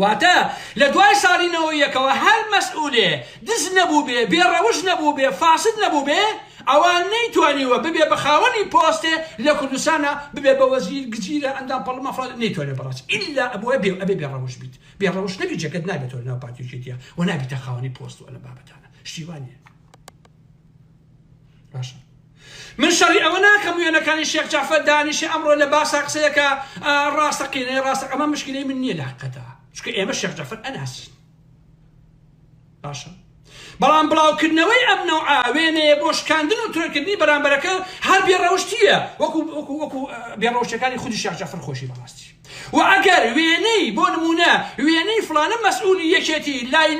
واتە لە دوای ساڵینەوە یەکەوە هەر مەسئولێ دز نەبوو بێ بێڕەوش نەبوو بێ فاسد نەبوو بێ ئەوان نەیتوانیوە ببێ بە خاوەنی پۆستێ لە کوردستانە ببێ بە وەزیر گجیرە ئەندام پەرلەمان فڵان نەیتوانێت بەڕاستی ئیلا ئەبووە ئەبێ بێڕەوش بیت بێڕەوش نەبی جەکەت نابێتەوە لەناو پارتیەکێتیە و نابێتە خاوەنی پۆست و لە بابەتانە شتیوانیە باشە. من شەڕی ئەوە ناکەم وێنەکانی شێخ جەعفەر دانیشی ئەمڕۆ لە باسا قسەیەکە ڕاستەقینەی ڕاستە ئەمە مشکلەی من نییە لە حقیقەتە چونکە ئێمە شێخ جەعفەر ئەناسین باشە بەڵام بڵاوکردنەوەی ئەم نەوعە وێنەیە بۆ شکاندن و تۆرکردنی بەرامبەرەکە هەر بێڕەوشتیە وەکو بێڕەوشتەکانی خودی شێخ جەعفەر خۆشی بەڕاستی و ئەگەر وێنەی بۆ نمونە وێنەی فڵانە مەسئولی یەکێتی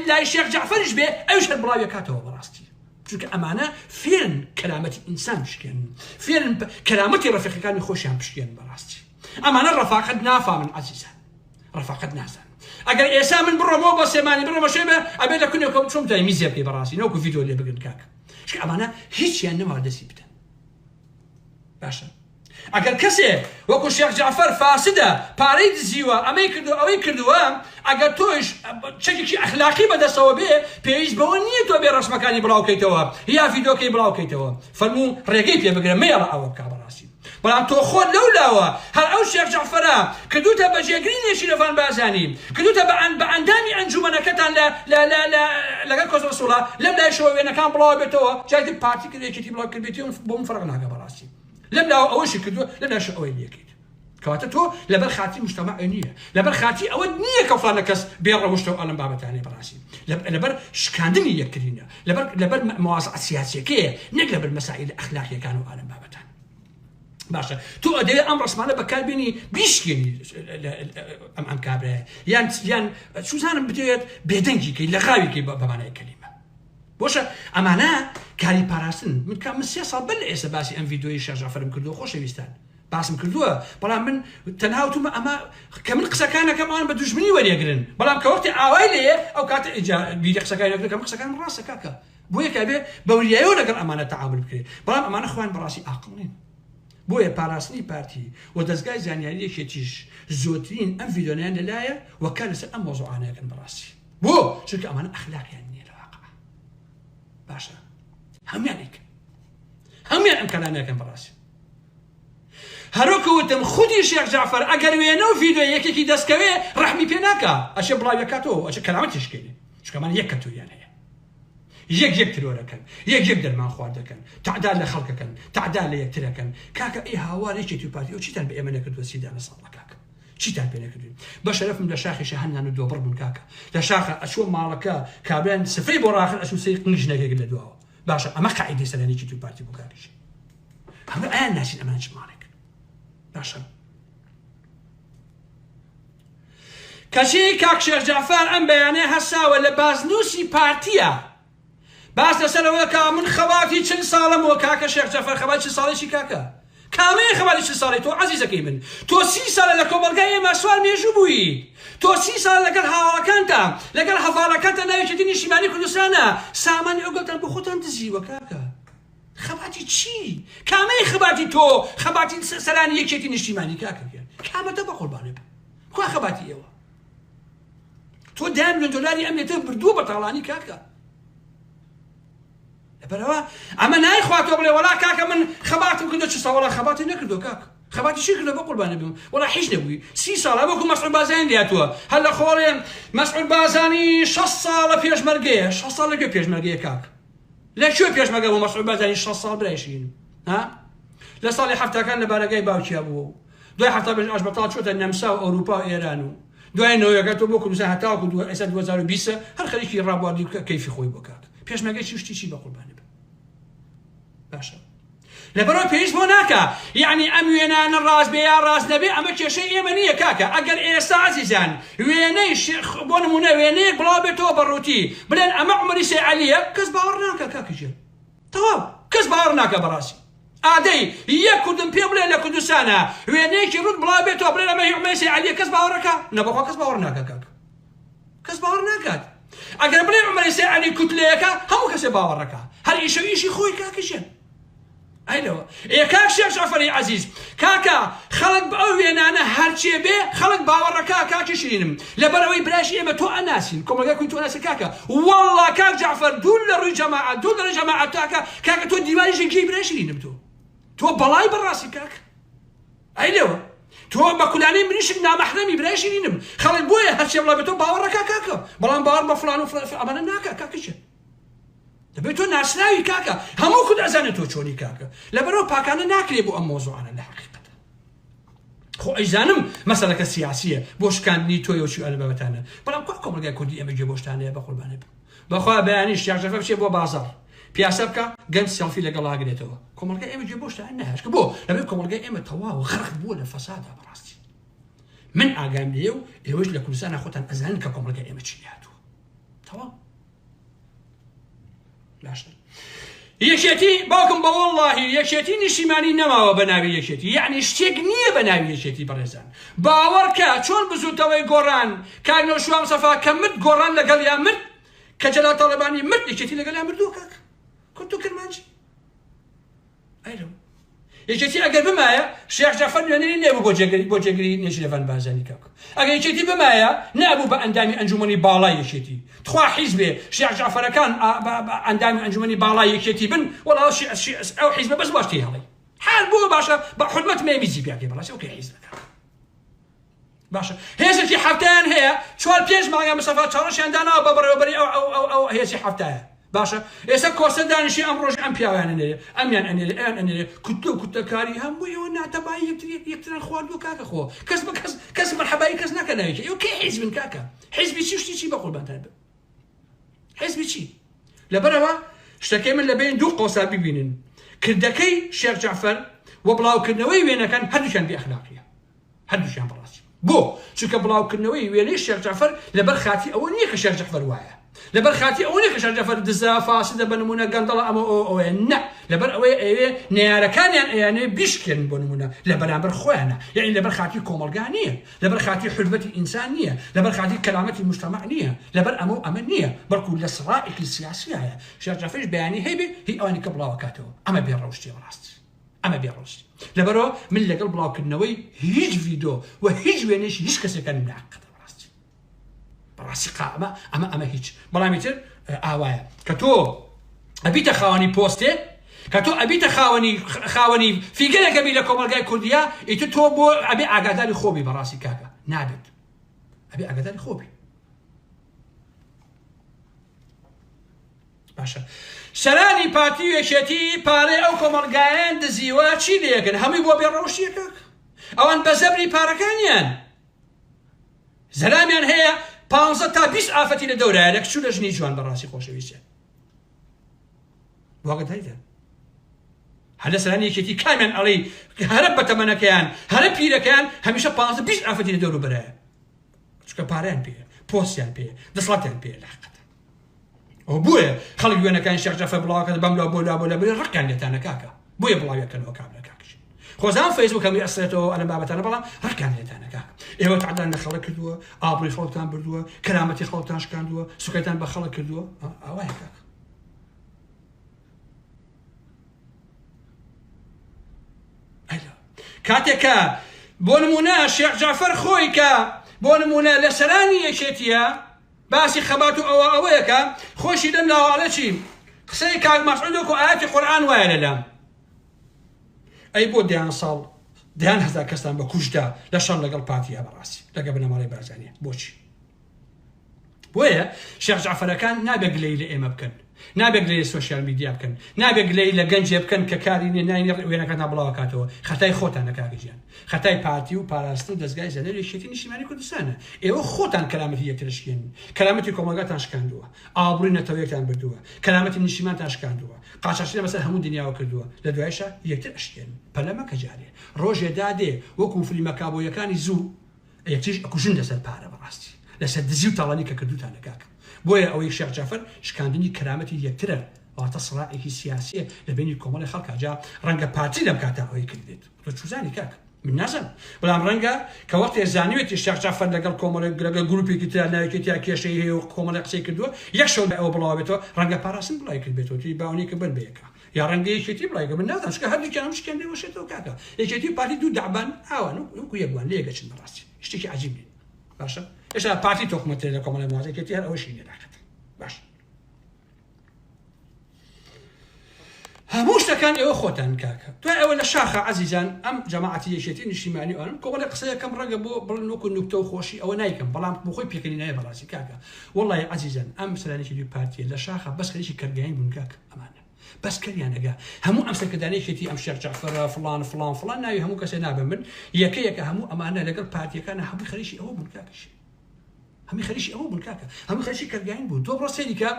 لای شێخ جەعفەریش بێ ئەوش هەر بڵاوی کاتەوە بەڕاستی چونکە ئەمانە فێرن کەرامەتی ئینسان پشکێن فێرن کەرامەتی ڕەفیقەکانی خۆشیان پشکێن بەڕاستی ئەمانە ڕەفاقەت نافامن عەزیزان ڕەفاقەت نازان. ئەگەر ئێسا من بڕۆمەوە بە سێمانی بڕۆمە شێبە ئەبێت لە کونێکەوە چۆم دای میزێ بکەی بەڕاستی نەوەکو ڤیدیۆ لێ بگرن کاکە چونکە ئەمانە هیچیان نەوا دەستی بدەن باشە ئەگەر کەسێ وەکو شێخ جعفەر فاسدە پارەی دزیوە ئەمەی کردو ئەوەی کردووە ئەگەر تۆش چەکێکی ئەخلاقی بەدەستەوە بێ پێویست بەوە نییە تۆ بێ ڕەسمەکانی بڵاوکەیتەوە یا ڤیدۆکەی بڵاوکەیتەوە فەرموو ڕێگەی پێ بگرە مەیەڵە ئەوە بکا بەڕاستی بەڵام تۆ خۆت لەولاوە هەر ئەو شێخ جعفەرە کردوتە بەجێگرینێکی لەڤان بازانی کردوتە بە ئەندامی ئەنجومەنەکەتان لەگەڵ کۆز ڕەسوڵە لەم لای شەوە وێنەکان بڵاو بێتەوە جای پارتی کردێکێتی بڵاو کردبێتی بۆ من فەرق ناکە بەڕاستی لەم لاوە ئەوەشی کردووە لەم لاشە ئەوەی لەکەیت کەواتە تۆ لەبەر خاتی مجتەمەع نییە لەبەر خاتی ئەوە نییە کە فڵانە کەس بێڕەوشتەوە ئەڵەم بابەتانەی بەڕاستی لەبەر شکاندنی یەکترینە لەبەر مواازعەت سیاسیەکەیە نەک لەبەر مەسائل ئەخلاقیەکان و ئەڵەم بابەتان باشە تۆ ئەدەوێت ئەم ڕسمانە بەکاربێنی بیشکێنی ئەم کابرایە یان سوزانم بدەوێت بێدەنگیکەی لە غاویکەی بەمانای کەلیمە بۆشە ئەمانە کاری پاراستن من 3 ساڵ بەر لە ئێستا باسی ئەم ڤیدۆی شێخ جعفەرم کردووە خۆشەویستان باسم کردووە بەڵام من تەنهاوتومە ئەمە کە من قسەکانەکەم ئەوان بە دوژمنی وەرێگرن بەڵام کە وەختی ئاوای لێیە ئەو کاتە بیری قسەکانی نەکردم قسەکان ڕاستە کاکە بۆیە کە بێ بەوریایەوە لەگەڵ ئەمانە تەعامل بکرێت بەڵام ئەمانە خۆیان بەڕاستی عاقڵ نین بۆیە پاراستنی پارتی و دەستگای زانیاریەکێکیش زۆرترین ئەم ڤیدۆیان لەلایە وەکە لەسەر ئەم مۆزوعانەکەن بەڕاستی بۆ چونکە ئەمانە ئەخلاقیان نییە لە واقع باشە هەمیان ئەم کەلانەکەن بەڕاستی هەروەکو وتم خودی شێخ جعفەر ئەگەر وێنە و ڤیدۆ یەکێکی دەستکەوێ ڕەحمی پێ ناکا ئەچێ بڵاویەکاتەوە ئەچێ کەرامەتیشکێنێ چونکەمان یەک کەتوریان هەیە یەک ترۆرەکەن یەک دەرمان خوارد دەکەن تعداد لە خەڵکەکەن تعداد لە یەکترەکەن کاکە ئەی هاوار یەکێتی و پارتی ئەو چیتان بە ئێمە نەکردووە 30 ساڵە کاکە چیتان پێ نەکردوین بە شەرەفم لە شاخیشە هەنان و دۆبڕ بوون کاکە لە شاخە ئەچووە ماڵەکە کابرایان سفرەی بۆ ڕاخن ئەچوو سەری قنگژ نەکێک لە دواوە باشە ئەمە قاعیدەی سەرانێکی تو پارتی بوو کاکەشی هەموو ئایان ناسین ئەمان چ ماڵێک باشە کەچی کاک شێخ جعفەر ئەم بەیانەیە هەساوە لە بازنووسی پارتیە باس لەسەرەوە کە من خەباتی چند ساڵمەوە کاکە شێخ جعفەر خەباتی چند ساڵێکی کاکە کامەیە خەباتی چند ساڵی تۆ عەزیزەکەی من تۆ 30 ساڵە لە کۆمەلگای ئێمە سوار مێژوو بووی تۆ 30 ساڵ لەگەڵ هاوڵەکانتە لەگەڵ هەڤاڵەکانتە ناوێکی نیشتیمانی کوردستانە سامانی ئەو گەڵتان بۆ خۆتان دزیوە کاکە خەباتی چی؟ کامەی خەباتی تۆ خەباتی سەرانی یەکێتی نیشتیمانی کاکە کامەتە بە قوربانێ بە کوا خەباتی ئێوە تۆ $10 ملیۆن ئەمێتە بردووە بە تاڵانی کاکە لەبەرەوە ئەمە نایخواتەوە بڵێ وەڵا کاکە من خەباتم کردو چ ساڵە خەباتی نەکردو کاکە خەباتی چی کردو بە قوربانێ بم وەڵا هیچ نەبووی 30 ساڵە وەکو مەسعود بازانی دیاتووە هەر لە خۆڵێ مەسعود بازانی 6 ساڵە پێشمەرگەیە 6 ساڵ لەگوێ پێشمەرگەیە کاکە لەکوێ پێشمەرگە بۆ مەسعود بازانی 6 ساڵ برایشین ها لە ساڵی هەفتەکان لە بارەگای باوکیە بووە دوای هەفتە بەش ئاشبەتاڵ چۆتە نەمسا و ئەوروپا و ئێران و دوای نەوەیەکە تۆ بۆ کوردستان هەتاوەکو ئێستا 2020 هەر خەریکی ڕابواردی کەیفی خۆی بۆ کاکە پێشمەرگەی شتیشی بە قوربانێ بە باشە لەبەرەوە پێویست بۆ ناکە یعنی ئەم وێنانە ڕاست بێ یا ڕاست نەبێ ئەمە کێشەی ئێمە نییە کاکە ئەگەر ئێستا عەزیزان وێنەی بۆ نمونە وێنەیەک بڵاو بێتەوە بەڕووتی بڵێن ئەمە عومەری سێ عەلیە کەس باوەڕ ناکە کاکەجێ تەواو کەس باوەڕ ناکە بەڕاستی ئادەی یەک کوردم پێ بڵێ لە کوردستانە وێنەیەکی ڕوت بڵاو بێتەوە بڵێن ئەمە عومەری سێ عەلیە کەس باوەڕەکە نەبەخوا کەس باوەڕ ناکە کاکە کەس باوەڕ ناکات ئەگەر بڵێ عومەری سێ عەلی کوتلەیەکە هەموو کەسێ باوەڕەکە هەر ئیشەویشی خۆی کاکەژێن ئەیلەوە کاک شێخ جعفەری عەزیز کاکە خەڵک بە ئەو وێنانە هەرچێ بێ خەڵک باوەڕەکە کاکی شیرینم لەبەرەوەی براشی ئێمە تۆ ئەناسین کۆمەلگای کوردی تۆ ئەناسی کاکە وەڵڵا کاک جعفەر دوور لە ڕووی جەماعەت دوور لە جەماعەت کاکە تۆ دیواری ژەنگی برای شیرینم تۆ بەڵای بەڕاستی کاکە ئەیلەوە تۆ بە کولانەی منیشت نامەحرەمی برای شیرینم خەڵک بۆیە هەرچێ بڵا بێتۆ باوەڕەکە کاکە بەڵام باوەڕ بە فڵان و ئەمانە ناکە کاکەچێ دەبێت تۆ ناسراوی کاکە هەموو کورد ئەزانێت تۆ چۆنی کاکە لەبەرەوە پاکانە ناکرێ بۆ ئەم مۆزوعانە لە حەقیقەتە خۆ ئەیزانم مەسەلەکە سیاسیە بۆ شکاندنی تۆی و چی ئەلە بابەتانە بەڵام کوا کۆمەلگای کوردی ئێمە گوێ بۆ شتانەیە بە قوربانێ بم بەخوا بەیانیش شێخ جعفەر بچێ بۆ بازاڕ پیاسە بکە گەنج سێڵفی لەگەڵ هاگرێتەوە کۆمەلگای ئێمە گوێ بۆ شتان نەهێشت بۆ لەبێت کۆمەلگای ئێمە تەواو غەرق بووە لە فەسادە بەڕاستی من ئاگام لێ و ئێوەش لە کوردستانە خۆتان ئەزانن کە کۆمەلگای ئێمە چی هاتووە تەواو باشە یەکێتی باوکم بە وەڵڵاهی یەکێتی نیشتیمانی نەماوە بە ناوی یەکێتی یعنی شتێک نییە بە ناوی یەکێتی بەڕێزان باوەڕکە چۆن بزوتەوەی گۆڕان کاک نەوشوان سەفا کە مرد گۆڕان لەگەڵ یا مرد کە جەلال تاڵیبانی مرد یەکێتی لەگەڵ یا مردووە کاک کورد و کرمانجی ئەیرەوە یەکێتی ئەگەر بمایە شێخ جەعفەر نوێنەری نێبوو بۆ جێگری نێچی لەڤان بازانی کاکە ئەگەر یەکێتی بمایە نابوو بە ئەندامی ئەنجومەنی باڵای یەکێتی تخوا حیزبێ شێخ جەعفەرەکان ئەندامی ئەنجومەنی باڵای یەکێتی بن وەڵا ئەو حیزبە بەس باشتی هەڵی حال بۆ باشە بە حرمەت مێمیزی پێکێ بەڵاسی ئەوکەی حیزبەکە باشە هێزێکی هەفتەیان هەیە 4-5 مانگە مستەفا چاڕەشیان داناوە بە بەڕێوەبەری ئەو هێزی هەفتەیە باشە ئێستا کۆسە دانیشی ئەم ڕۆژ ئەم پیاویان ئەنێرێ ئەمیان ئەنێرێ ئەیان ئەنێرێ کوتە و کوتەکاری هەموو ئێوە ناتەبایی یەکتران خواردووە کاکە خۆ کەس مەرحەبایی کەس ناکە ناوێکی ئێوە کەی حیزبن کاکە حیزبی چی شتی چی بە قوربانتان بێ حیزبی چی لەبەرەوە شتەکەی من لەبێن دوو قۆسا ببینن کردەکەی شێخ جەعفەر و بڵاوکردنەوەی وێنەکان هەردووشیان بێئەخلاقیە هەردووشیان بەڕاستی بۆ چونکە بڵاوکردنەوەی وێنەی شێخ جەعفەر لەبەر خاتی ئەوە نییە کە شێخ جەعفەر وایە لەبەر خاتی ئەوە نییە کە شێخ جەعفەر دزا فاسدە بە نمونە گەندەڵە ئەمە ئەوەیە نە لەبەر ئەوەیە ئەوێ نێیارەکانیان ئەیانێ بیشکێن بۆ نمونە لە بەرامبەر خۆیانە یعنی لەبەر خاتی کۆمەلگا نییە لەبەر خاتی حرمەتی ئینسان نییە لەبەر خاتی کەرامەتی مجتەمع نییە لەبەر ئەمە نییە بەڵکو لە سڕائێکی سیاسی هەیە شێخ جەعفەریش بەیانی هەیبێ هی ئەوانی کە بڵاوەکاتەوە ئەمە بێڕەوشتی بەڕاستی ئەمە بێڕەوشتی لەبەرەوە من لەگەڵ بڵاوکردنەوەی هیچ ڤیدۆ و هیچ وێنەیەکی هیچ کەسێکانی ناقەتە بەڕاستی قامە ئەمە هیچ بەڵامی تر ئاوایە کە تۆ ئەبیتە خاوەنی پۆستێ کە تۆ ئەبیتە خاوەنی فیگەرێکە بی لە کۆمەلگای کوردیا ئیتر تۆ بۆ ئەبێ ئاگاداری خۆبی بەڕاستی کاکە نابێت ئەبێ ئاگاداری خۆبی باشە سەرانی پارتی وێشێتی پارەی ئەو کۆمەلگایان دزیوە چی لێکن هەمووی بۆ بێڕەوشتیە کاک ئەوان بە زەبری پارەکانیان زەلامیان هەیە 15 تا 20 ئافەتی لە دەورایە لە کچوو لە ژنی جوان بەڕاستی خۆشەویستیان واگەت هەیدە هەر لە سەرانی یەکێتی کامیان ئەڵێی هەرە بەتەمەنەکەیان هەرە پیرەکەیان هەمیشە 15-20 ئافەتی لە دەورو بەرایە چونکە پارەیان پێیە پۆستیان پێیە دەسڵاتیان پێیە لە حەقەتە ئەو بۆیە خەڵک وێنەکانی شێخ جەعفەر بڵاوەکە بەم لا بۆ لا بێ ڕقیان لێتانە کاکە بۆیە بڵاویەکەنەوە کابرا کاکەش خۆزان فەیسبوک هەمووی ئەسرێتەوە ئەلەم بابەتانە بەڵام ڕقیان لێتانە کاکە ئێوە تعدان لە خەڵک کردووە ئابڕووی خەڵکتان بردووە کەرامەتی خەڵکتان شکاندووە سوکەتان بە خەڵک کردووە ئەوایە کاکە کاتێکە بۆ نمونە شێخ جەعفەر خۆی کە بۆ نمونە لە سەرانی یەکێتیە باسی خەبات و ئەوەیەکە خۆشی لەم لاواڵە چی قسەی کاک مەسعود و ئاەتی قورئان وایە لەلام ئەی بۆ دەیان ساڵ دەیان هەزار کەستان بە کوشدا لە شەڕ لەگەڵ پارتیە بەڕاستی لەگە بنەماڵی بارزانیە بۆچی بۆیە شێخ جەعفەرەکان نابێ گلەی لە ئێمە بکەن نابێ گلەی سوشیال میدیا بکەن نابێ گلەی لە گەنجێ بکەن کە کاری نێنانی وێنەکەتان بڵاوکاتەوە خەتای خۆتانە کاکەجیان خەتای پارتی و پاراستن و دەستگای زەدەر یەکێتی نیشتیمانی کوردستانە ئێوە خۆتان کەرامەتی یەکتر شکێنن کەرامەتی کۆمەلگاتان شکاندووە ئابڕووی نەتەوەیەکتان بردووە کەرامەتی نیشتیمانتان شکاندووە قاچاقچی لەبەسەر هەموو دنیاوە کردووە لە دوایشە یەکتر ئەشکێن پەلەمەکە جارێ ڕۆژێ دادێ وەکو فلیمە کابۆیەکانی زوو یەکتریش ئەکوژن لەسەر پارە بەڕاستی لەسەر دزی و تاڵانی کە کردوتانە کاکە بۆیە ئەوەی شێخ جەعفەر شکاندنی کەرامەتی یەکترە واتە سڕائێکی سیاسیە لە بینی کۆمەڵی خەڵکا جا ڕەنگە پارتی لەم کاتا ئەوەی کردێت تۆ چوزانی کاکە من نازانم بەڵام ڕەنگە کە وەختێ زانیوێتی شێخ جەعفەر لەگەڵ کۆمەڵێک لەگەڵ گروپێکی تر ناوێکێتیا کێشەی هەیە و کۆمەڵی قسەی کردووە یەک شەو ئەوە بڵاوێتەوە ڕەنگە پاراستن بڵای کردبێتەوە توی باوەنی کە بن بەیەکە یا ڕەنگە یەکێتی بڵای من نازانم چکە هەردووکیانم شکێن دێوەشێتەوە کاکە یەکێتی پارتی دوو دەعبان ئاوان وەکو یەکوان لێگەچن بەڕاستی شتێکی عەجیب نیە باشە ئێستا پارتی تۆکمەتێ لە کۆمەڵی موازێکێتی هەر ئەوەشی نێراکەت باش هەموو شتەکان ئێوە خۆتان کاکە دوای ئەوە لە شاخە عەزیزان ئەم جەماعەتی یەکێتی نیشتیمانی ئەوان کۆمەڵی قسەیەکەم ڕەنگە بۆ بڵن وەکو نوکتە و خۆشی ئەوە نایکەم بەڵام بۆ خۆی پێکەنی نایە بەڕاستی کاکە وەڵڵی عەزیزان ئەم سەرانێکی دوی پارتیە لە شاخە بەس خەریکی کەرگایین بوون کاکە ئەمانە بەس کەریانەگا هەموو ئەم سەرکردانەیەکێتی ئەم شێخ جەعفەرە فڵان ناوی هەموو کەسێ نابن من یەکەیەکە هەموو ئەمانە لەگەڵ پارتیەکانە هەمووی خەریکی ئەوە بوون کاکەشی هەمووی خەریکی ئەوە بوون کاکە هەمووی خەریکی کەرگایین بوون تۆ بڕۆ سەیری کە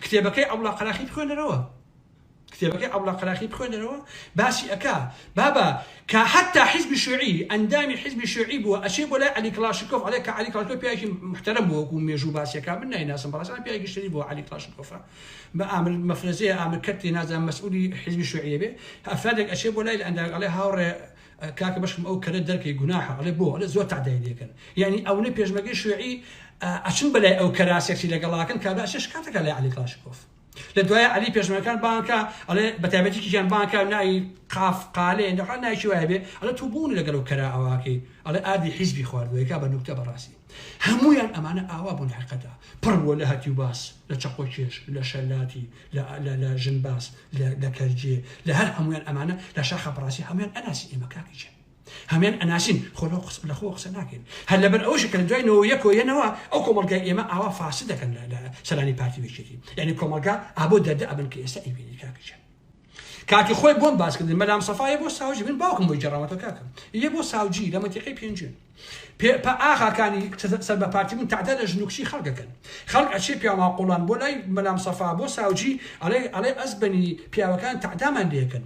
کتێبەکەی عەبدوڵڵا قەراخی بخوێنەرەوە كتابك أبو قراخي بخوينروا باسي أكا بابا كحتى حزب الشيوعي أندامي حزب الشيوعي بوا أشيب ولا علي كلاشيكوف عليك علي كلاشيكوف بيجي محترم بوا وكم يجوا باسي أكا من ناس براس أنا بيجي يشتري بوا علي كلاشيكوف بعمل مفرزية أعمل كرتي نازل مسؤولي حزب الشيوعي به أفادك أشيب ولا عند عليه هاور كاك باش أو كرد دركي جناحه على بوا على زوج تعديل كان يعني أو نبيج مجلس شيوعي عشان بلا أو كراسي لقلاكن كذا أشيش كاتك على علي كلاشيكوف لە دوای علی پێشمەکان بانکە ئەڵێ بەتایبەتیکیان بانکە ناوی قاف قالێ دەخوان نایکی وایە بێ ئەڵێ تو بوون لەگەڵ و کەرا ئەواکەی ئەڵێ ئادی حیزبی خواردووەکە بە نوکتە بەڕاستی هەمویان ئەمانە ئاوا بوون حقەتە پڕ بووە لە هەتی و باس لە چەقۆکێش لە شەلاتی لە ژن باس لە کەرجێ لە هەر هەمویان ئەمانە لە شاخە بەڕاستی هەمویان ئەناسی ئێمە کاکیچێ هەمیان ئەناسین لە خۆ قسە ناکەین هەر لەبەر ئەوەشە کە لە دوای یەکەوە ئەو کۆمەلگای ئێمە ئاوا فاس دەکەن لە سەرانی پارتی وێچێتی یعنی کۆمەلگا ئابۆ دەردە ئەبن کە ئێستا ئیبینی کاکیچێ کاکی خۆی بۆم باسکردن مەلام سەفایە بۆ ساوجی بن باوکم بۆی جەڕاوەتەوە کاکەم یە بۆ ساوجی لە مەنتیقەی پێنجێن ئاخاکانی سەر بە پارتی من تعداد لە ژنوکشی خەڵکەکەن خەڵک ئەچێ پیاوەقوڵان بۆ لای مەلام سەفا بۆ ساوجی ئەڵێ ئەزبنی پیاوەکان تعدامان لێکن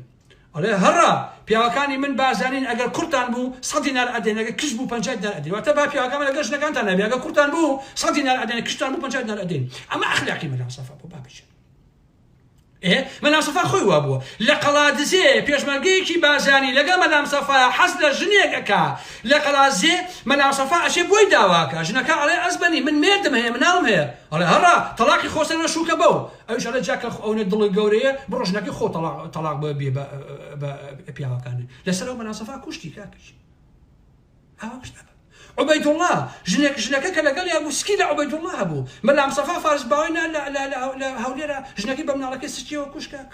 ئەڵێ هەڕا پیاوەکانی من بازانین ئەگەر کورتان بوو 100 دینار ئەدەین ئەگەر کشت بوو 50 دینار ئەدەین واتە با پیاوەکان لەگەڵ ژنەکانتان نەبێ ئەگەر کورتان بوو 100 دینار ئەدەین کشتان بوو 50 دینار ئەدەین ئەمە ئەخلاقی مەلام سەفا بۆ بابیچن مەلام سەفا خۆی وا بووە لە قەڵادزێ پێشمەرگەیەکی بازانی لەگەڵ مەلام سەفا حەز لە ژنێکەکە لە قەڵازێ مەلام سەفا ئەچێ بۆی داواکە ژنەکە ئەڵێ ئەزبەنی من مێردم هەیە مناڵم هەیە ئەڵێ هەڕا تەلاقی خۆسەرە شوکە بەو ئەوش ئەڵێ جاکە ئەوە دڵی گەورەیە بڕۆ ژنەکەی خۆ تەلاق بێ بە پیاوەکانی لەسەر ئەو مەلام سەفا کوشتی کاکەش ئەوە کوشتە عبيد الله جنك كلا يا ابو سكيله عبيد الله ابو ملام صفا فارس باوينا لا هوليرا جنكي بمن على كيس وكشكاك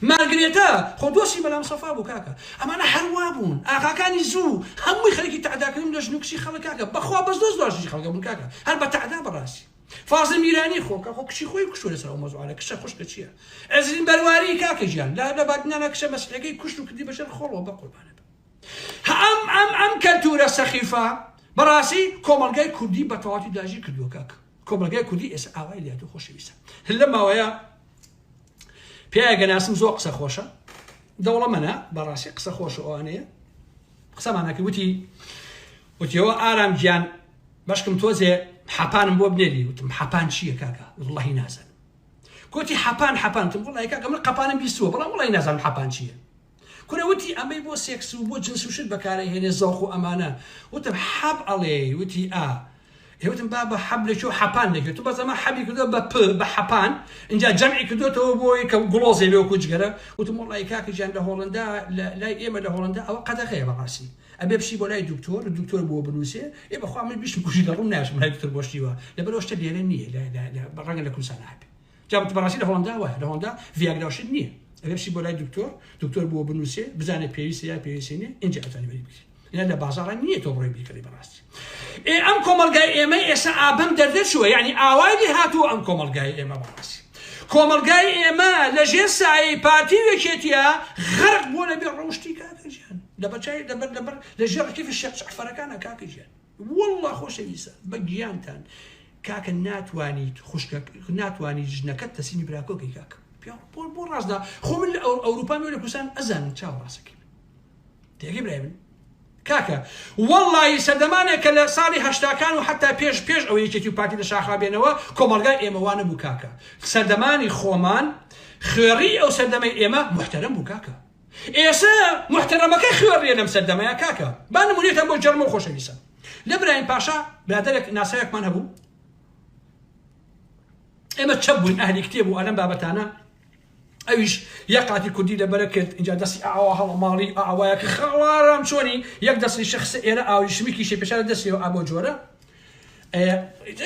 مارغريتا خدوسي ملام صفا ابو كاكا اما انا حروابون اخا كان يزو هم يخليك تعداك من جنكشي خلك كاكا بخوا بس دوز خلك من كاكا هل بتعدا براسي فاضل ميراني خوك شي خويا كشو لسه موضوع على كش خوش كتشيا ازين برواري كاكا جان لا بعدنا لك كش مسلكي كشلو كدي بشر خلو بقربانه ام كالتوره سخيفه براسي كومالجاي كردي بتواتي داجي كردو كاك كومالجاي كردي اس اوای لیاتو خوش ویسا لما ويا بيا ناسم زو قصه خوشه دوله منا براسي قصه خوشه اوانيه قصه معنا كوتي هو ارام جان باشكم توزي حبان بو بنيلي وتم حبان شي كاكا والله نازل كوتي حبان تم والله كاكا من قبان بيسو والله نازل حبان شي كنا وتي أمي بو سكس وبو جنس وشد بكاري هنا زوخ وأمانة وتم حب عليه وتي وتم بابا حب لشو حبان لك تو بس ما حبي كده بحبان إن جا جمعي كده تو بوي كجلوزي بيو كوجرة وتم والله كاك جان لهولندا لا إيما لهولندا أو قد خير براسي أبي بشي بولاي الدكتور بو بنوسي يبقى خو عمل بيش مكوشي لهم ناس من هاي الدكتور بوشتيوا لا بلوش تدي لنيه لا برجع لكم سنة حبي جابت براسي لهولندا واحد لهولندا فياجرا وشدنيه أبيش بولاي دكتور بو بنوسي بزاني بيسيني إنجا أتاني بيجي إن هذا بازار نية توبري بيكري براسي أم كومال جاي إما إسا أبم دردت شوي يعني أوايدي هاتو أم كومال جاي إما براسي كومال جاي إما لجنسة أي بارتي وكيتيا غرق بولا بالروشتي كاكجان دبر لجر كيف الشيخ شعفر كان كاكجان والله خوش يسا بجيان تان كاك ناتواني خوش ناتواني جنكت تسيني براكوكي كاك بۆ ڕاستدا خۆ من لە ئەوروپا مێ لە کوردستان ئەزانم چاو ڕاستەکەی من تێگەی برای من کاکە وەڵڵی سەردەمانێک کە لە ساڵی هەشتاکان و حتا پێش ئەوەی یەکێتی و پارتی لە شاخا بێنەوە کۆمەڵگای ئێمەوانە بوو کاکە سەردەمانی خۆمان خوێڕی ئەو سەردەمەی ئێمە محتەرەم بوو کاکە ئێستا محتەرەمەکەی خوێڕیە لەم سەردەمەیە کاکە با نمونێتە بۆ جەرمە و خۆشەویستە لە براین پاشا برادەرێک ناسایەکمان هەبوو ئێمە چەپ بووین ئەهلی کتێب و ئەلەم بابەتانە ئەویش یەقاتی کوردی لەبەرە کرد اینجا دەستی ئاوا هەڵەماڵی ئاوایەکە خەڵارام چۆنی یەک دەستی شخص ئێرە ئاوی شمیکیشی پێشارە دەستیەوە ئابۆ جۆرە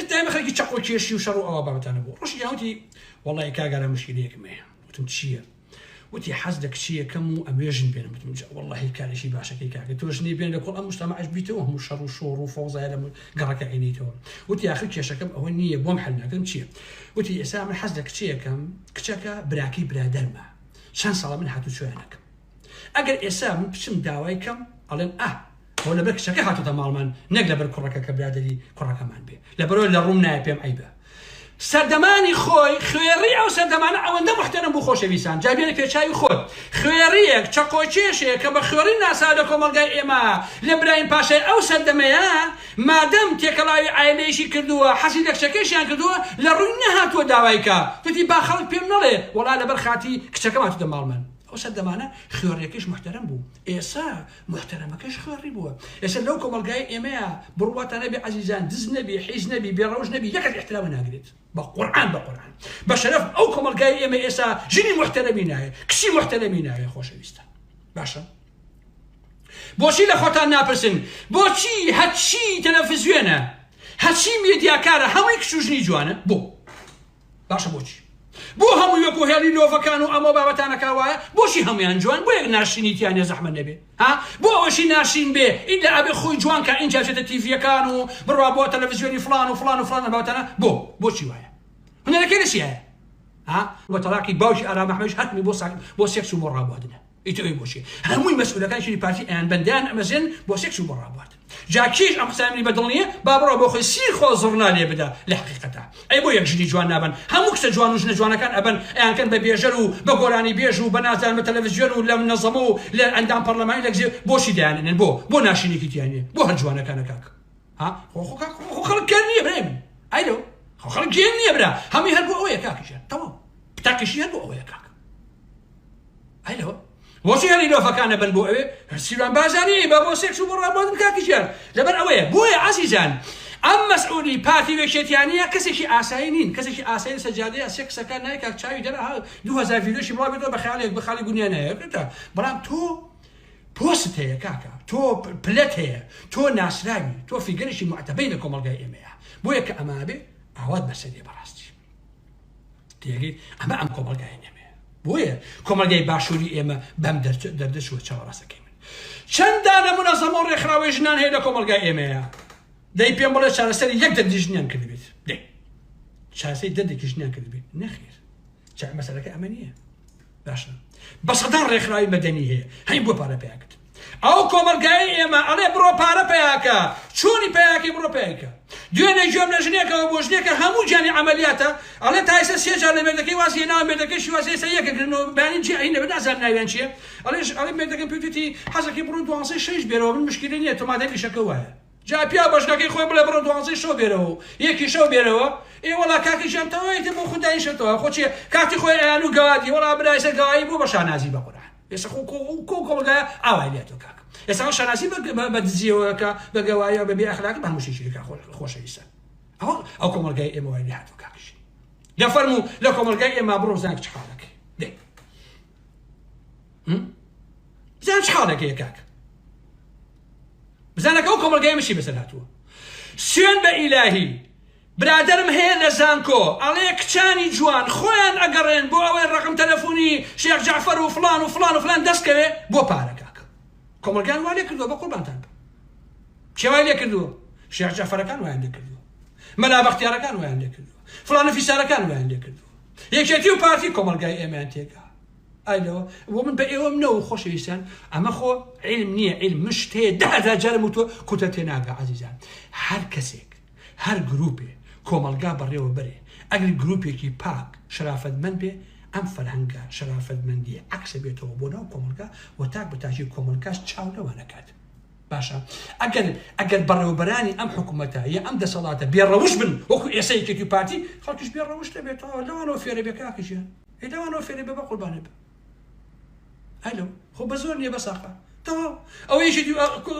دایمە خەڵکی چەق و کێشی و شەڕ و ئەوە بابەتانە بوو ڕۆژی یاوتی وەڵڵی کاگەرە مشکلەیەکم هەیە وتم چییە وتی حەز لە کچیەکەم و ئەمێژن بێنم وتم وەڵڵی کارێکی باشەکەی کاکە تۆژنی بێن لە کۆڵ ئەم مجتەمەعش بیتەوە هەموو شەڕ و شۆڕ و فۆزایە لە گەڕەکە عینیتەوە وتی آخر کێشەکەم ئەوە نییە بۆم حەل ناکەم چییە وتی ئێستا من حەز لە کچیەکەم کچەکە براکەی برادەرمە چەند ساڵە من هاتوو چۆیانەکەم ئەگەر ئێستا من بچم داوای کەم ئەڵێن ئەو لەبەر کچەکە هاتوتە ماڵمان نەک لەبەر کوڕەکە کە برادەری کوڕەکەمان بێ لەبەرەوە لە ڕووم نایە پێم عیبە سەردەمانی خۆی خوێڕی ئەو سەردەمانە ئەوەندە محتەرەم بوو خۆشەویستان جابێنە پێچاوی خۆت خوێڕیەک چەقۆکێشێک کە بە خوێڕی ناسا لە کۆمەڵگای ئێمە لە براین پاشای ئەو سەردەمەیە مادەم تێکەڵاوی ئایلەیەشی کردووە حەزی لە کچەکەیشیان کردووە لە ڕووی نەهاتووە داوای کە توتی با خەڵک پێم نەڵێ وەڵا لەبەر خاتی کچەکەم هاتووە ماڵمان ئەو سەردەمانە خوێڕیەکەش محتەرەم بوو ئێستا محتەرەمەکەش خوێڕی بووە ئێستا لەو کۆمەلگای ئێمەیە بڕواتە نەبی عەزیزان دز نەبی حیز نەبی بێڕەوش نەبی یەکەت احترامە ناگرێت بە قورئان بە شەرەف ئەو کۆمەلگای ئێمە ئێستا ژنی محتەرەمی نایە کچی محتەرەمی نایە خۆشەویستە باشە بۆچی لە خۆتان ناپرسن بۆچی هەرچی تەلەڤیزیۆنە هەرچی میدیاکارە هەمووی کچ و ژنی جوانە بۆ باشە بۆچی بۆ هەمووی وەکو هێڵی لۆڤەکان و ئەمە بابەتانەکە وایە بۆچی هەمویان جوان بۆ یەک ناشرینیتیانێ زەحمە نەبێ ها بۆ ئەوەشی ناشرین بێ ئیلا ئەبێ خۆی جوان کە ئینجا چێتە تیڤیەکان و بڕوا بۆ تەلەڤیزیۆنی فڵان و فڵان و فڵان بابەتانە بۆچی وایە هونەرەکەی لەچی هەیە ها بە تەلاقی باوکی ئارام ئەحمەدیش هەتمی بۆ سێکس و بۆ ڕابواردنە ئیتر ئەوی بۆچی هەمووی مەسئولەکانی پارتی ئەیان بەندیان ئەمەزێن بۆ سێکس و بۆ ڕابواردن جا کیش ئەم قسەی بەدڵ نییە با بڕۆ بۆ خۆی سیر خۆ زڕنا لێ بدا لە حقیقەتە ئەی بۆ یەک ژنی جوان نابن هەموو کچە جوان و ژنە جوانەکان ئەبن ئەیانکەن بە بێژەر و بە گۆرانی بێژ و بە نازان بە تەلەڤیزیۆن و لە منەظەمە و لە ئەندام پەرلەمانی لە گزێ بۆچی دایانێنن بۆ ناشرینێکی تیانێ بۆ هەر جوانەکانە کاک ها خۆ خەڵک گێن نییە برای من ئایلۆ خۆ خەڵک گێن نییە برا هەمووی هەر بۆ ئەوەیە کاکیشیان تەواو پتاکیشی هەر بۆ ئەوەیە کاک ئایلۆ بۆچی هەری لۆفەکانە بن بۆ ئەوێ سیروان بازاری بە بۆ سێکس و بۆ ڕابواردن کاکیشیان لەبەر ئەوەیە بۆیە عەزیزان ئەم مەسئولی پارتی وێکێتیانیە کەسێکی ئاسایی نین کەسێکی ئاسایی لە سەجادەیە سێکسەکە نایە کاک چاوی دەرە 2000 ڤیدیۆشی بڵاو بێتەوە بە خەیاڵێک بە خاڵی گونیا نایە بەڵام تۆ پۆست هەیە کاکە تۆ پلەت هەیە تۆ ناسراوی تۆ فیگەرێکی معتەبەی لە کۆمەڵگای ئێمەیە بۆیە کە ئەمە بێ ئاوات بەسەرێ بەڕاستی تێگەیت ئەمە ئەم کۆمەڵگای ئێمەیە بۆیە کۆمەلگای باشووری ئێمە بەم دەردەچووە چاوەڕاستەکەی من چەندانە منەظەمە و ڕێکخراوەی ژنان هەیە لە کۆمەلگای ئێمەیە دەی پێم بڵێ چارەسەری یەک دەردی ژنیان کردبێت دەی چارەسەری دەردێکی ژنیان کردبێت نەخێر مەسەلەکە ئەمە نییە باشە بە سەدان ڕێکخراوی مەدەنی هەیە هەی بۆ پارە پێیاکرد ئەو کۆمەلگای ئێمە ئەڵێ بڕۆ پارە پێیاکە چۆنی پێیاکی بڕۆ پێیاکە دوێنێ گوێم لە ژنێکەوە بۆ ژنێکە هەموو جیانی عەمەلیاتە ئەڵێ تا ئێستا سێ جار لە مێردەکەی وازیە ناوە مێردەکەیشی وازی ئێستا یەکەکردنەوە بەیانی جێ ئەی نەبێت نازانم ناویان چییە ئەڵێ مێردەکەم پێوتێتی حەزەکەی بڕۆ 12 بێرەوە من مشکلە نییە تۆمادە پیشەکە وایە جا پیا بەژنەکەی خۆی بڵێ بڕۆ 12 بێرەوە یەکی شەو بێرەوە ئێوەڵا کاکیشیان تەوایەتی بۆ خوددایشێتەوە خۆچیە کاتی خۆی ئەیان و گەوادی وەڵا برایسە گەوایی بۆ بە شانازی بە قورئان ئێستا کۆمەلگایە ئاوای لێتۆ کاک ئێستا شانازی بە دزیەوەکە بە گەواییەوە بە بێ ئەخلاقی بە هەموو شتێکی خۆشەویستە ئەو کۆمەلگای ئێمە وای لێ هاتووە کاکیشی دەفەرموو لە کۆمەلگای ئێمە بڕۆ بزانە چ حاڵەکەی دێ بزانە چ حاڵەکەیە کاک بزانەکە ئەو کۆمەلگای ئێمە چی بەسەر هاتووە سوێن بە ئیلاهی برادرم هەیە لە زانکۆ ئەڵێ کچانی جوان خۆیان ئەگەڕێن بۆ ئەوەی ڕقم تەلەفۆنی شێخ جەعفەر و فڵان و فڵان و فڵان دەستکەوێ بۆ پارە کاکە کۆمەلگایان وا لێ کردووە بە قوربانتان کێ وای لێ کردووە شێخ جەعفەرەکان وایان لێ کردووە مەلا بەختیارەکان وایان لێ کردووە فڵانە فیسارەکان وایان لێ کردووە یەکێتی و پارتی کۆمەلگای ئێمەیان تێکا ئایلەوە بۆ من بە ئێوەم نەوە خۆشەویستان ئەمە خۆ عیلم نییە عیلم مشت هەیە 10,000 جارم وتووە کوتە تێناگا عەزیزان هەر کەسێک هەر گروپێ کۆمەلگا بەڕێوە بەرێ ئەگەر گروپێکی پاک شرافەتمەند بێ ئەم فەرهەنگە شرافەتمەندیە عەکسە بێتەوە بۆ ناو کۆمەلگا و تاک بەتاکی کۆمەلگاش چاو لەوە نەکات باشە ئەگەر بەڕێوەبەرانی ئەم حکوومەتە یا ئەم دەسەڵاتە بێڕەوش بن وەکو ئێسەیەکێکی پارتی خەڵکیش بێڕەوش دەبێتەوە لەوانەوە فێرە بێ کاکیشیان لەوانەوە فێرە بێ بە قوربانێ بێ ئەلۆ خۆ بە زۆر نییە بەساقا تەواو ئەوە یەکێتی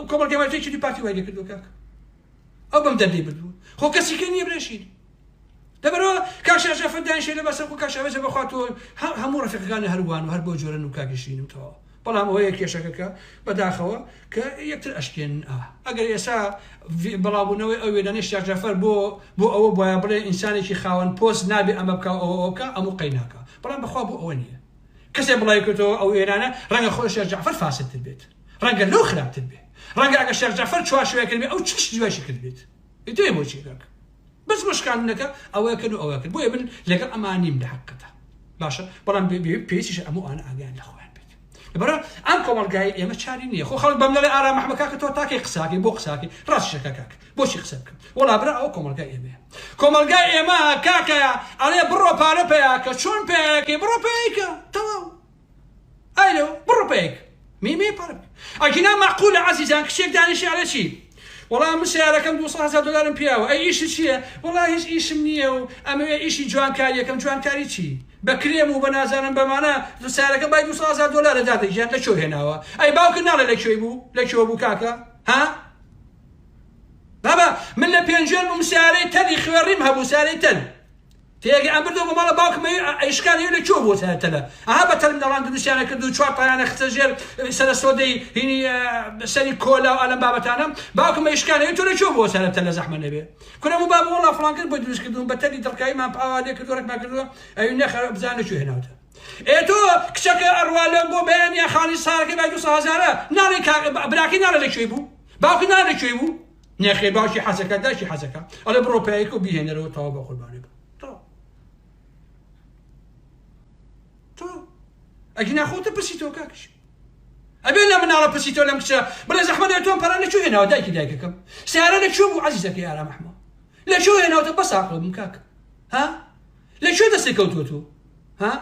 کۆمەلگای پارتی وای لێ کردووە کاک ئەو بەم دەردەی بردووە خۆ کەسیکە نییە برێشین دەبەرەوە کاشە فەندانشێ لە بەسەر و کاشەوەزە بەخواتەوە هەموو ڕەفیقەکانی هەروان و هەر بۆ جۆرن و کاکیشین و تەواو بەڵام ئەوەیە کێشەکەکە بەداخەوە کە یەکتر ئەشکێن ئەگەر ئێستا بەڵاوبوونەوەی ئەو وێدانەی شێخ جەعفەر بۆ ئەوە بۆیە بڵێ ئینسانێکی خاوەن پۆست نابێ ئەمە بکە ئەوەکە ئەموو قەیناکە بەڵام بەخوا بۆ ئەوە نییە کەسێک بڵای کردەوە ئەو ئێرانە ڕەنگە خۆی شێخ جەعفەر فاسدتر بێت ڕەنگە لەو خراپتر بێت ڕەنگە ئەگەر شێخ جەعفەر چوارشێوەیە کرد بێ ئەو چ دوایشی کرد بێت دوێ بۆچی کاک بەس بەشکاندنەکە ئەوەیە کرد و ئەوەیە کرد بۆیە بن لەگەڵ ئەمانیم لە حەقەتە باشە بەڵام پێویستیشە ئەموو ئەوانە ئاگایان لە خۆیان بێت لەبەرە ئەم کۆمەلگای ئێمە چاری نییە خۆ خەڵک بەم دەڵێ ئارام ئەحمەد کاکە تۆ تاکەی قساکەی بۆ قساکەی ڕاستیشەکە کاک بۆچی قسە بکەم وەڵا برا ئەو کۆمەلگای ئێمەیە کۆمەلگای ئێمە کاکەیە ئەڵێ بڕۆ پارە پێیاکە چۆن پێیاکەی بڕۆ پێیکە تەواو ئایلۆ بڕۆ پێیک میمێ پارە ئەگینا مەعقولە عەزیزان کچێک دانیشی ئەڵێ چی والله من سيارەکەم 200,000 دلارم پیاوە ئەی ئیشی چییە؟ والله هیچ ئیشم نییە و ئەمەوێ ئیشی جوانکاریەکەم جوانکاری چی؟ بە کرێم و بە نازانم بەمانە سیارەکە بای 200,000 دلار دادەگیان لەکوێ هێناوە؟ ئەی باوکت ناڵێ لەکوێ بوو؟ لەکوێ بوو کاکە؟ ها؟ بابا من لە پێنجێر بووم سیارەی تەلی خوێڕیم هەبوو سیارەی تەل تێگە ئەم بردەوە بە ماڵە باوکم ئەیشکانی لەکوێ بوو تەلە؟ ئەها بە تەلم دەڵان دروستیانە کرد و 4 تایانە خستە ژێر سەرە سۆدەی هینی سەری کۆلا و ئەلەم بابەتانە باوکم ئەیشکانی تۆ لەکوێ بووە سەرە تەلە زەحمە نەبێ کورەم و بابە وەڵا فڵان کرد بۆی دروست کردوم بە تەلی دڵکاییمان ئاوا لێ کردووە ڕێکمان کردووە ئەوی نەخە بزان لەکوێ هێناوتە تۆ کچەکە ئەڕوا بۆ بەیانیا خانی سارەکەی بای 200,000 ناڵێ براکەی ناڵێ لەکوێ بوو؟ باوکی ناڵێ لەکوێ بوو؟ نەخێ باوکی حەزەکە داشی حەزەکە ئەڵێ بڕۆ پایەکە و بیهێنەرەوە تەواو بە قوربانی بوو تۆ ئەگی ناخۆتە پرسی تۆ کاکش ئەبێ لە مناڵە پرسی تۆ لەم کچە بڵێ زەحمەت تۆم پەرە لەکوێ هێناوە دایکەکەم سیارە لەکوێ بوو عەزیزەکەی ئارام ئەحمەد لەکوێ هێناوتە بەس عەقڵم کاکە ها لەکوێ دەستی کەوتووە تۆ ها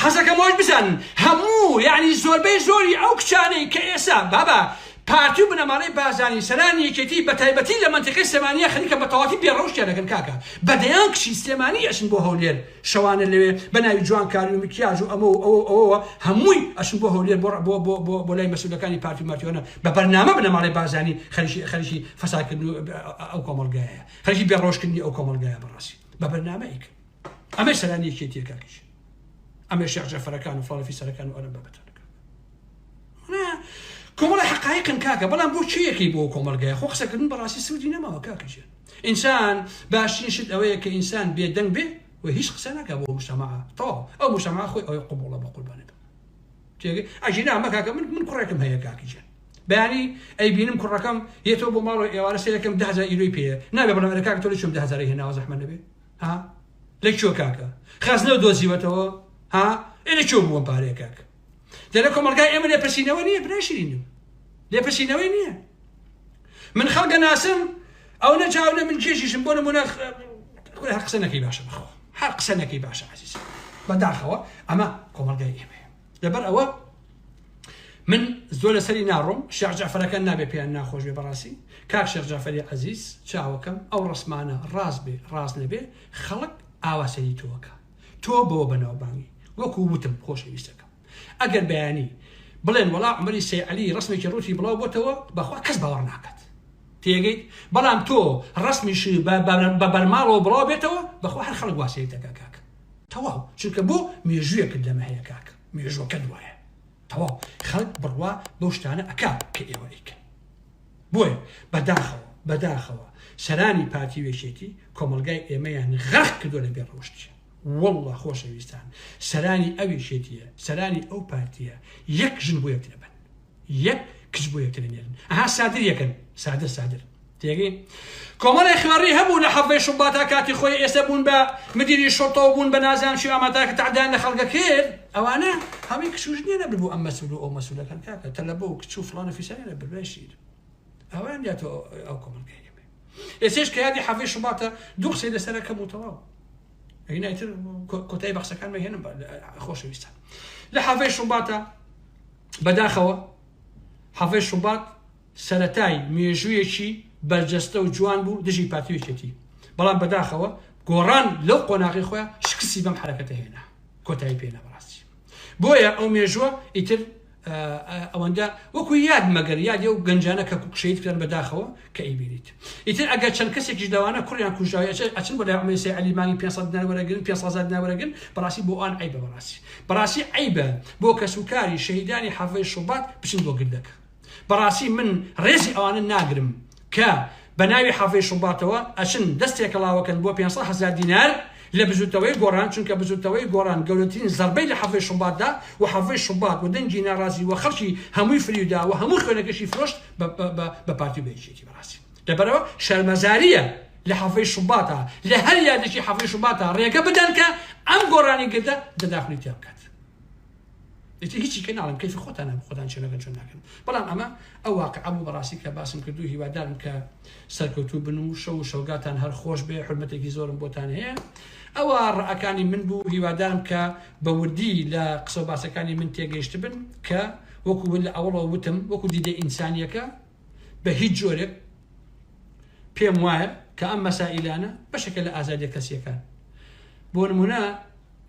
حەزەکەمەوەش بزانن هەموو یعنی زۆربەی زۆری ئەو کچانەی کە ئێستا بابا پارتی و بنەماڵەی بازانی سەرانی یەکێتی بە تایبەتی لە منتیقەی سلێمانیە خەریکە بە تەواوی بێڕەوشیان دەکەن کاکە بەدەیان کشی سلێمانی ئەچن بۆ هەولێر شەوانە لەوێ بە ناوی جوانکاری و مکیاژ و ئەوە هەمووی ئەچن بۆ هەولێر بۆ لای مەسئولەکانی پارتی و مارتیۆنە بە بەرنامە بنەماڵەی بازانی خەریکی فەسادکردن ئەو کۆمەڵگایە خەریکی بێڕەوشکردنی ئەو کۆمەڵگایە بەڕاستی بە بەرنامەیەک ئەمەی سەرانی یەکێتیە کاکیش ئەمێ شێخ جەفەرەکان و فڵەفی سەرەکان و ئەلەم بابەتانەکان کۆمەڵی حەقایقن کاکە بەڵام بۆ چیەکەی بۆ کۆمەڵگایە خۆ قسەکردن بەڕاستی سوودی نەماوە کاکەژێن ئینسان باشترین شت ئەوەیە کە ئینسان بێدەنگ بێ و هیچ قسە ناکە بۆ مجتەمەعە تەواو ئەو مجتەمەعە خۆی ئەوەی قبوڵە بە قوربانی بێ تێگەی ئەژینا ئەمە کاکە من کوڕێکم هەیە کاکیژێن بەیانی ئەی بینم کوڕەکەم یێتەوە بۆ ماڵەوە ئێوارە سێرەکەم 10,000 ئیرۆی پێیە نابێ بەڵام کاکە تۆ لەکوێم 10,000 هێناوە زەحمەت نەبێ ها لەکوێ کاکە خەزنەوە دۆزیوەتەوە ها لەکوێ بووم پارەیە کاکە لە کۆمەڵگای ئێمە لێپرسینەوە نییە براشرینم لێپرسینەوەی نییە من خەڵکە ناسم ئەو نەجاونە من کێشیشم بۆ نمونە هەر قسە نەکەی باشە بخۆ هەر قسە نەکەی باشە عەزیز بەداخەوە ئەمە کۆمەڵگای ئێمەیە لەبەر ئەوە من زۆر لەسەری ناڕۆم شێخ جەعفەرەکان نابێ پێیان ناخۆش بێ بەڕاستی کاک شێخ جەعفەری عەزیز چاوەکەم ئەو ڕسمانە ڕاست بێ ڕاست نەبێ خەڵک ئاواسەری تۆکە تۆ بەوە بەناوبانگی وەکو وتم خۆشەویستەکەم ئەگەر بەیانی بڵێن وەڵا عومەری سەیعەلی ڕسمێکی ڕوتی بڵاو بۆتەوە بەخوا کەس باوەڕ ناکات تێگەیت بەڵام تۆ ڕسمیش بە بەرماڵەوە بڵاو بێتەوە بەخوا هەر خەڵک واسەیە دەکا کاکە تەواو چونکە بۆ مێژوویەکت لەمە هەیە کاکە مێژووەکە دوایە تەواو خەڵک بڕوا بەو شتانە ئەکا کە ئێوە ئەیکەن بۆیە بەداخەوە سەرانی پارتی وێشێتی کۆمەڵگای ئێمەیان غەرق کردووە لە بێڕەوشتیە والله خۆشەویستان سەرانی ئەوێشێتیە سەرانی ئەو پارتیە یەک ژن بۆ یەکتر بن یەک کچ بۆ یەکتر نێرن ئەها سادر یەکەن سادر تێگەی کۆمەڵی خوێڕی هەبوو لە حەڤەی شوباتا کاتی خۆی ئێستا بوون بە مدیری شۆتەوە بوون بە نازانم چی ئامادەکە تعدایان لە خەڵکە کرد ئەوانە هەمووی کچ و ژنێ نەبوو ئەم مەسئول و ئەو مەسئولەکان کاکە تەلەبە و کچ و فڵانە فیسانە لەبەر باشیر ئەوان دیاتەوە ئەو کۆمەڵگای ئێمە ئێستش کە یادی حەڤەی شوباتە دوو قسەی لەسەر کەم و تەواو ئەینایتر کۆتایی بەخسەکانمە هێنم خۆشەویستان لە حەڤەی شوباتە بەداخەوە حەڤەی شوبات سەرەتای مێژوویەکی بەرجەستە و جوان بوو دژی پارتی وێشێتی بەڵام بەداخەوە گۆڕان لەو قۆناغی خۆیان شکستی بەم حرەکەتە هێنا کۆتایی پێ نەبڕاستی بۆیە ئەو مێژووە ئیتر ئەوەندە وەکو یاد مەگەر یادی و گەنجانە کە کوکشەیت کردن بەداخەوە کە ئەیبینیت ئیتر ئەگەر چەند کەسێکیش لەوانە کوڕیان کوژاوی ئەچن بۆ لای عومەری سەیعەلی مانگی 500 دینار وەرەگرن 500 دینار وەرەگرن بەڕاستی بۆ ئەوان عەیبە بەڕاستی عەیبە بۆ کەسوکاری شەهیدانی حەڤەی شوبات بچن بۆ گردەکە بەڕاستی من ڕێزی ئەوانە ناگرم کە بە ناوی حەڤەی شوباتەوە ئەچن دەستێکە لاوەکەن بۆ 500,000 دینار لە بزوتەوەی گۆڕان چونکە بزوتەوەی گۆڕان گەورەترین زەربەی لە حەڤەی شوباتدا و حەڤەی شوبات و دەنگی ناڕازی و خەڵکی هەمووی فریودا و هەموو خوێنەکەشی فرۆشت بە پارتی وێشێتی بەڕاستی لەبەرەوە شەرمەزاریە لە حەڤەی شوباتە لە هەر یادێکی حەڤەی شوباتە ڕێگە بدەن کە ئەم گۆڕانی گردە دەداخلی تێ بکات هیچی کە ناڵم کەیفی خۆتانە خۆتان چێنەکەن چۆن ناکەن بەڵام ئەمە ئەو واقعە بوو بەڕاستی کە باسم کردو هیوادارم کە سەرکەوتوو بن و شەو و شەوگاتان هەر خۆش بێ حرمەتێکی زۆرم بۆتان هەیە ئەوە ڕائەکانی من بوو هیوادارم کە بە وردی لە قسە و باسەکانی من تێگەیشت بن کە وەکو لە ئەوڵەوە وتم وەکو دیدە ئینسانیەکە بە هیچ جۆرێک پێم وایە کە ئەم مەسائلانە بەشێکە لە ئازادیە کەسیەکان. بۆ نمونە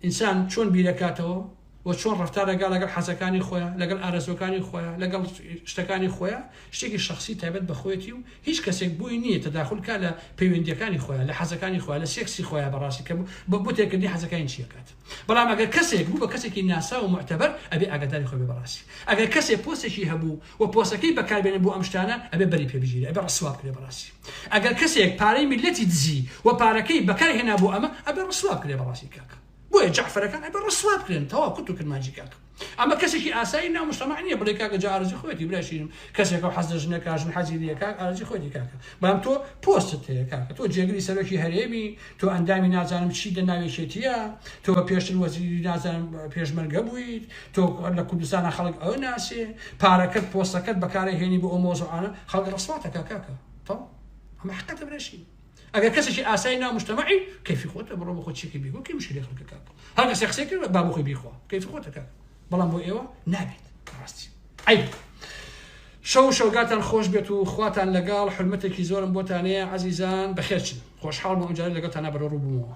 ئینسان چۆن بیرەکاتەوە و چۆن ڕفتار لەگەڵ حەزەکانی خۆیان لەگەڵ ئارەزوەکانی خۆیان لەگەڵ شتەکانی خۆیان شتێکی شخصی تایبەت بە خۆیەتی و هیچ کەسێک بووی نییە تەداخل کا لە پەیوەندیەکانی خۆیان لە حەزەکانی خۆیان لە سێکسی خۆیان بەڕاستی کە بۆ تێکردنی حەزەکانی چیەکات. بەڵام ئەگەر کەسێک بوو بە کەسێکی ناسا و معتەبەر ئەبێ ئاگاداری خۆی بێ بەڕاستی. ئەگەر کەسێک پۆستێکی هەبوو و پۆستەکەی بەکاربێنێ بۆ ئەم شتانە ئەبێ بەری پێبژیرێ ئەبێ ڕسوا بکرێ بەڕاستی. ئەگەر کەسێک پارەی میلەتی دزی و پارەکەی بەکارهێنا بۆ ئەمە ئەبێ ڕسوا بکرێ بەڕاستی کاکە. بۆیە جعفەرەکان ئەبێ ڕسوا بکرێن تەواو کوت و کرمانجی کاکە. ئەمە کەسێکی ئاسایی ناو مجتەمع نییە بڵێ کاکە جا ئارەزی خۆیەتی براشینم کەسێک و حەز لە ژنێکە ژن حەزی لێ کاک ئارەزی خۆیەتی کاکە. بەڵام تۆ پۆستت هەیە کاکە تۆ جێگری سەرۆکی هەرێمی تۆ ئەندامی نازانم چی لە ناوێشێتیە تۆ بە پێشتر وەزیری نازانم پێشمەرگە بوویت تۆ لە کوردستانە خەڵک ئەوە ناسێ پارەکەت پۆستەکەت بەکارهێنی بۆ ئەو مۆزوعانە خەڵک ڕسواتەکە کاکە تەواو ئەمە حقەتە براشین. ئەگەر کەسێکی ئاسایی ناو مجتەمعی کەیفی خۆتە بڕۆ بە خۆت چێکی بیگۆ کەی مشکلی خەڵکە کاکە هەر کەسێک قسەی کرد با بۆ خۆی بیخوا کەیفی خۆتە کاکە. بەڵام بۆ ئێوە نابێت ڕاستی. ئەی شەو شەوگاتان خۆش بێت و خواتان لەگەڵ حرمەتێکی زۆرم بۆتانەیە عەزیزان بەخێرچن خۆشحاڵ بۆ ئەمجارە لەگەڵتانە بەرەو ڕوو بوومەوە.